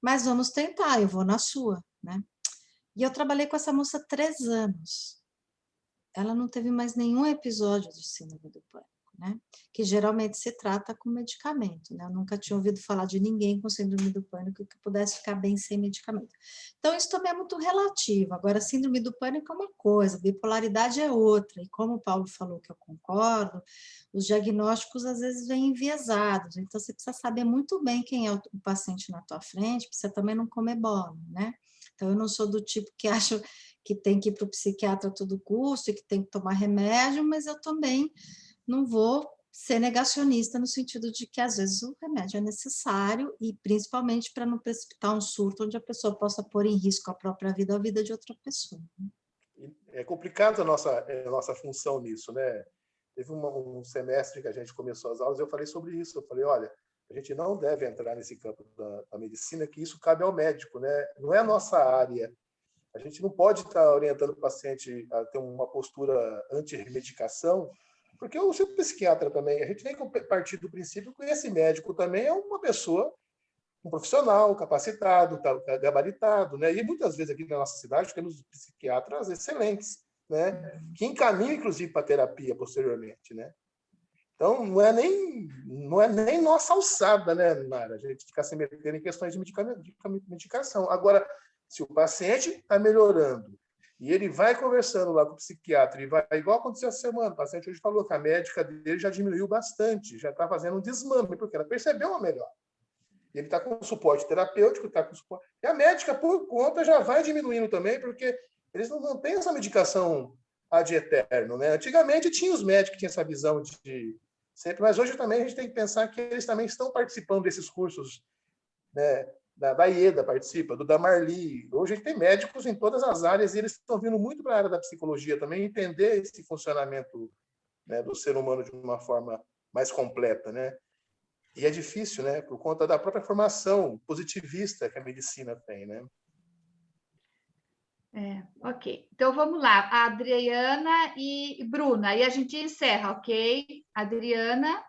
S3: Mas vamos tentar, eu vou na sua, né? E eu trabalhei com essa moça 3 anos. Ela não teve mais nenhum episódio de síndrome do pânico, né? Que geralmente se trata com medicamento, né? Eu nunca tinha ouvido falar de ninguém com síndrome do pânico que pudesse ficar bem sem medicamento. Então, isso também é muito relativo. Agora, síndrome do pânico é uma coisa, bipolaridade é outra. E como o Paulo falou, que eu concordo, os diagnósticos às vezes vêm enviesados. Então, você precisa saber muito bem quem é o paciente na tua frente, para você também não comer bola, né? Então, eu não sou do tipo que acho que tem que ir para o psiquiatra a todo custo e que tem que tomar remédio, mas eu também não vou ser negacionista no sentido de que às vezes o remédio é necessário e principalmente para não precipitar um surto onde a pessoa possa pôr em risco a própria vida ou a vida de outra pessoa.
S1: É complicado a nossa função nisso, né? Teve um semestre que a gente começou as aulas, eu falei sobre isso. Eu falei, olha, a gente não deve entrar nesse campo da medicina, que isso cabe ao médico, né? Não é a nossa área. A gente não pode estar orientando o paciente a ter uma postura anti-medicação, porque o seu psiquiatra também, a gente tem que partir do princípio que esse médico também é uma pessoa, um profissional capacitado, gabaritado, né? E muitas vezes aqui na nossa cidade temos psiquiatras excelentes, né? Que encaminham, inclusive, para a terapia posteriormente, né? Então, não é nem nossa alçada, né, Nara? A gente ficar se metendo em questões de medicação. Agora, se o paciente está melhorando e ele vai conversando lá com o psiquiatra e vai, igual aconteceu essa semana, o paciente hoje falou que a médica dele já diminuiu bastante, já está fazendo um desmame, porque ela percebeu uma melhora. Ele está com suporte terapêutico, está com suporte. E a médica, por conta, já vai diminuindo também, porque eles não têm essa medicação ad eterno, né? Antigamente tinha os médicos que tinham essa visão de sempre, mas hoje também a gente tem que pensar que eles também estão participando desses cursos, né? Da IEDA participa, da Marli. Hoje a gente tem médicos em todas as áreas e eles estão vindo muito para a área da psicologia também, entender esse funcionamento, né, do ser humano de uma forma mais completa, né? E é difícil, né, por conta da própria formação positivista que a medicina tem, né?
S2: Ok. Então vamos lá, Adriana e Bruna, aí a gente encerra, ok? Adriana,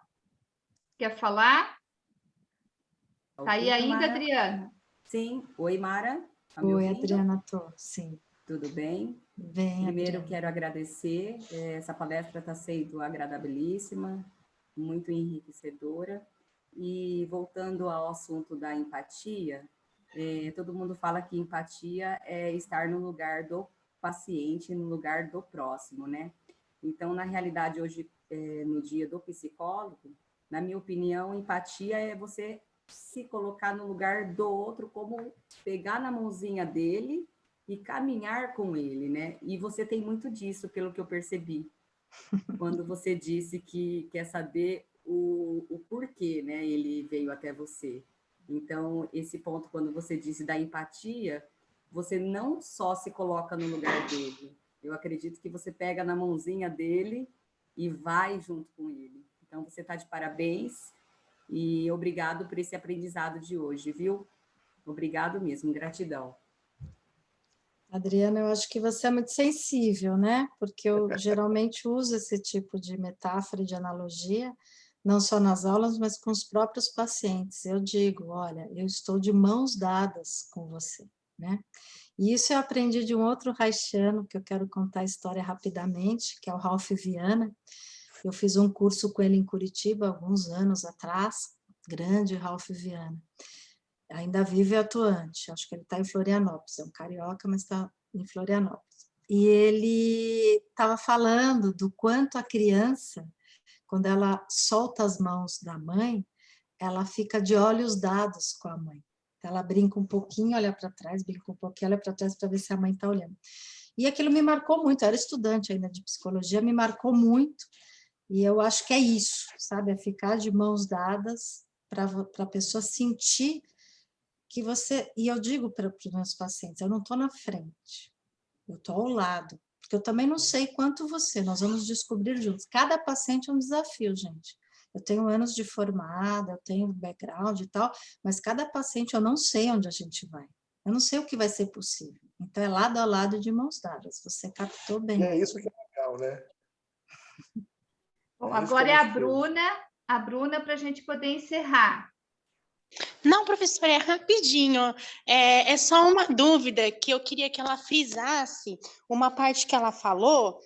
S2: quer falar? Tá aí ainda,
S8: Mara?
S2: Adriana?
S8: Sim. Oi, Mara. Tá me
S3: Oi,
S8: ouvindo?
S3: Adriana, tô, sim.
S8: Tudo bem?
S3: Bem,
S8: Primeiro,
S3: Adriana.
S8: quero agradecer. Essa palestra está sendo agradabilíssima, muito enriquecedora. E voltando ao assunto da empatia, todo mundo fala que empatia é estar no lugar do paciente, no lugar do próximo, né? Então, na realidade, hoje, no dia do psicólogo, na minha opinião, empatia é você se colocar no lugar do outro, como pegar na mãozinha dele e caminhar com ele, né? E você tem muito disso, pelo que eu percebi, quando você disse que quer saber o porquê, né? Ele veio até você. Então, esse ponto, quando você disse da empatia, você não só se coloca no lugar dele, eu acredito que você pega na mãozinha dele e vai junto com ele. Então, você está de parabéns e obrigado por esse aprendizado de hoje, viu? Obrigado mesmo, gratidão.
S3: Adriana, eu acho que você é muito sensível, né? Porque eu geralmente uso esse tipo de metáfora e de analogia, não só nas aulas, mas com os próprios pacientes. Eu digo, olha, eu estou de mãos dadas com você, né? E isso eu aprendi de um outro haitiano, que eu quero contar a história rapidamente, que é o Ralph Viana. Eu fiz um curso com ele em Curitiba, alguns anos atrás, grande Ralph Viana. Ainda vive atuante, acho que ele está em Florianópolis, é um carioca, mas está em Florianópolis. e ele estava falando do quanto a criança, quando ela solta as mãos da mãe, ela fica de olhos dados com a mãe. Ela brinca um pouquinho, olha para trás, brinca um pouquinho, olha para trás para ver se a mãe está olhando. E aquilo me marcou muito, eu era estudante ainda de psicologia, me marcou muito, e eu acho que é isso, sabe? É ficar de mãos dadas para a pessoa sentir que você... E eu digo para os meus pacientes, eu não estou na frente, eu estou ao lado, porque eu também não sei quanto você, nós vamos descobrir juntos. Cada paciente é um desafio, gente. Eu tenho anos de formada, eu tenho background e tal, mas cada paciente eu não sei onde a gente vai. Eu não sei o que vai ser possível. Então, é lado a lado de mãos dadas. Você captou bem.
S1: E é isso que é legal, né?
S2: Bom,
S1: É isso
S2: agora
S1: que
S2: é
S1: gostoso.
S2: a Bruna para a gente poder encerrar.
S9: Não, professora, é rapidinho. É só uma dúvida que eu queria que ela frisasse uma parte que ela falou,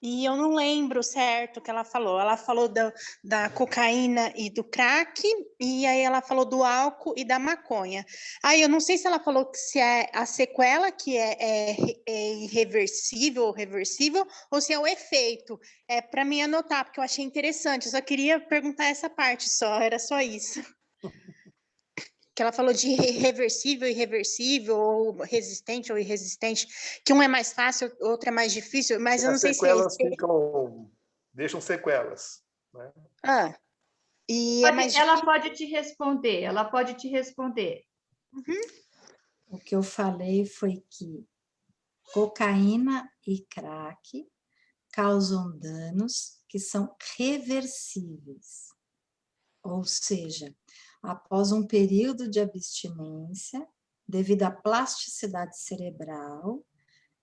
S9: e eu não lembro certo o que ela falou. Ela falou da cocaína e do crack, e aí ela falou do álcool e da maconha. Aí eu não sei se ela falou que se é a sequela que é irreversível ou reversível, ou se é o efeito. É para mim anotar, porque eu achei interessante. Eu só queria perguntar essa parte só, era só isso. Que ela falou de reversível, irreversível, ou resistente ou irresistente, que um é mais fácil, outro é mais difícil, mas eu não
S1: As
S9: sei se é
S1: sequelas deixam sequelas, né?
S9: e é mais difícil.
S2: Ela pode te responder, ela pode te responder.
S3: O que eu falei foi que cocaína e crack causam danos que são reversíveis. Ou seja, após um período de abstinência, devido à plasticidade cerebral,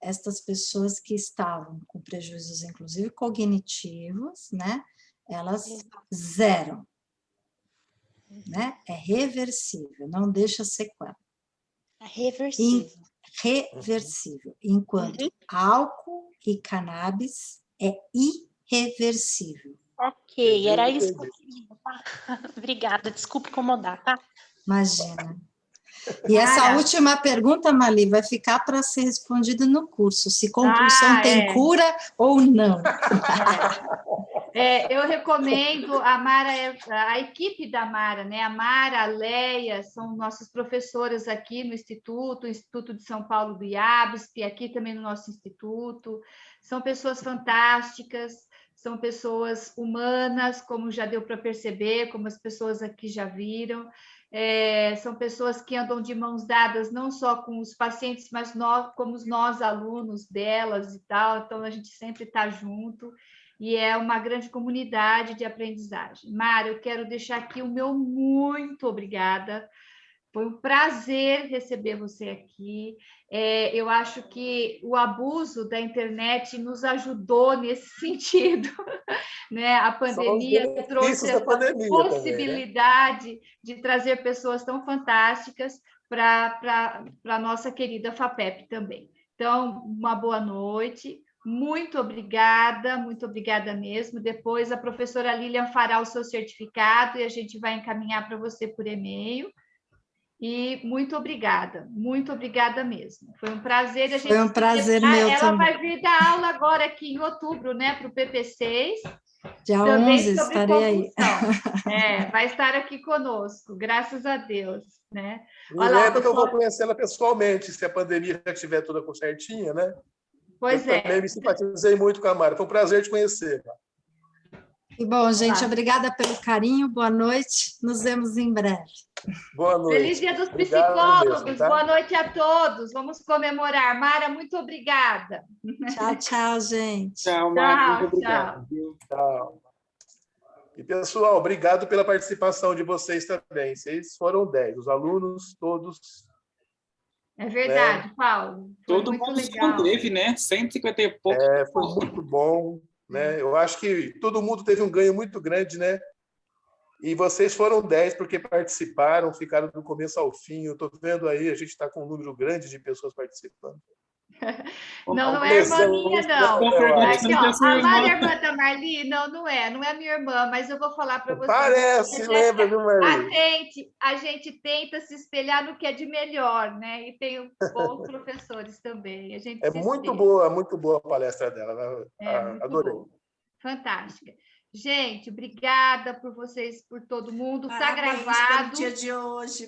S3: estas pessoas que estavam com prejuízos, inclusive cognitivos, né, elas zeram. Né? É reversível, não deixa sequela.
S9: É reversível.
S3: Reversível. Enquanto álcool e cannabis é irreversível.
S9: Ok, era isso que eu queria. Tá? Obrigada, desculpe incomodar, tá?
S3: Imagina. E essa última pergunta, Mali, vai ficar para ser respondida no curso, se compulsão tem cura ou não.
S2: Eu recomendo a equipe da Mara, né? A Mara, a Leia, são nossas professoras aqui no Instituto, Instituto de São Paulo do IABSP, aqui também no nosso Instituto. São pessoas fantásticas, são pessoas humanas, como já deu para perceber, como as pessoas aqui já viram. São pessoas que andam de mãos dadas, não só com os pacientes, mas como nós, alunos delas e tal. Então, a gente sempre está junto. E é uma grande comunidade de aprendizagem. Mara, eu quero deixar aqui o meu muito obrigada. Foi um prazer receber você aqui. Eu acho que o abuso da internet nos ajudou nesse sentido. Né? A pandemia trouxe essa possibilidade também, né? De trazer pessoas tão fantásticas para a nossa querida FAPEP também. Então, uma boa noite. Muito obrigada mesmo. Depois a professora Lilian fará o seu certificado e a gente vai encaminhar para você por e-mail. E muito obrigada mesmo. Foi um prazer.
S3: Foi um prazer meu
S2: ela
S3: também.
S2: Vai vir dar aula agora aqui em outubro, né, para o PP6.
S3: Dia
S2: também
S3: 11 estarei
S2: compulsão. Aí. Vai estar aqui conosco, graças a Deus. Né?
S1: Me lembra que eu vou conhecê-la pessoalmente, se a pandemia já estiver toda certinha, né?
S2: Pois
S1: eu também me simpatizei muito com a Mara. Foi um prazer te conhecer.
S3: E bom, gente, obrigada pelo carinho. Boa noite. Nos vemos em breve.
S1: Boa noite.
S2: Feliz Dia dos Psicólogos. Mesmo, tá? Boa noite a todos. Vamos comemorar. Mara, muito obrigada.
S3: Tchau, tchau, gente.
S5: Tchau, Mara. Muito obrigado.
S1: Tchau. E, pessoal, obrigado pela participação de vocês também. Vocês foram 10, os alunos todos.
S2: É verdade, né? Paulo.
S5: Todo mundo se manteve, né? 150 e pouco.
S1: Foi muito bom. Né? Eu acho que todo mundo teve um ganho muito grande, né? E vocês foram 10 porque participaram, ficaram do começo ao fim. Eu estou vendo aí, a gente está com um número grande de pessoas participando.
S2: Não, não é irmã minha, não.
S5: Você
S2: Aqui,
S5: não
S2: ó,
S5: quer ser
S2: a
S5: irmã.
S2: Maria Irmã da Marli, não é minha irmã, mas eu vou falar para vocês.
S1: Parece, lembra, viu, Marli?
S2: A gente tenta se espelhar no que é de melhor, né? E tem bons professores também. A gente
S1: É
S2: se
S1: muito
S2: espelha.
S1: boa a palestra dela, né?
S2: Muito
S1: Adorei.
S2: boa. Fantástica. Gente, obrigada por vocês, por todo mundo. Está
S10: Parabéns
S2: gravado.
S10: pelo dia de hoje.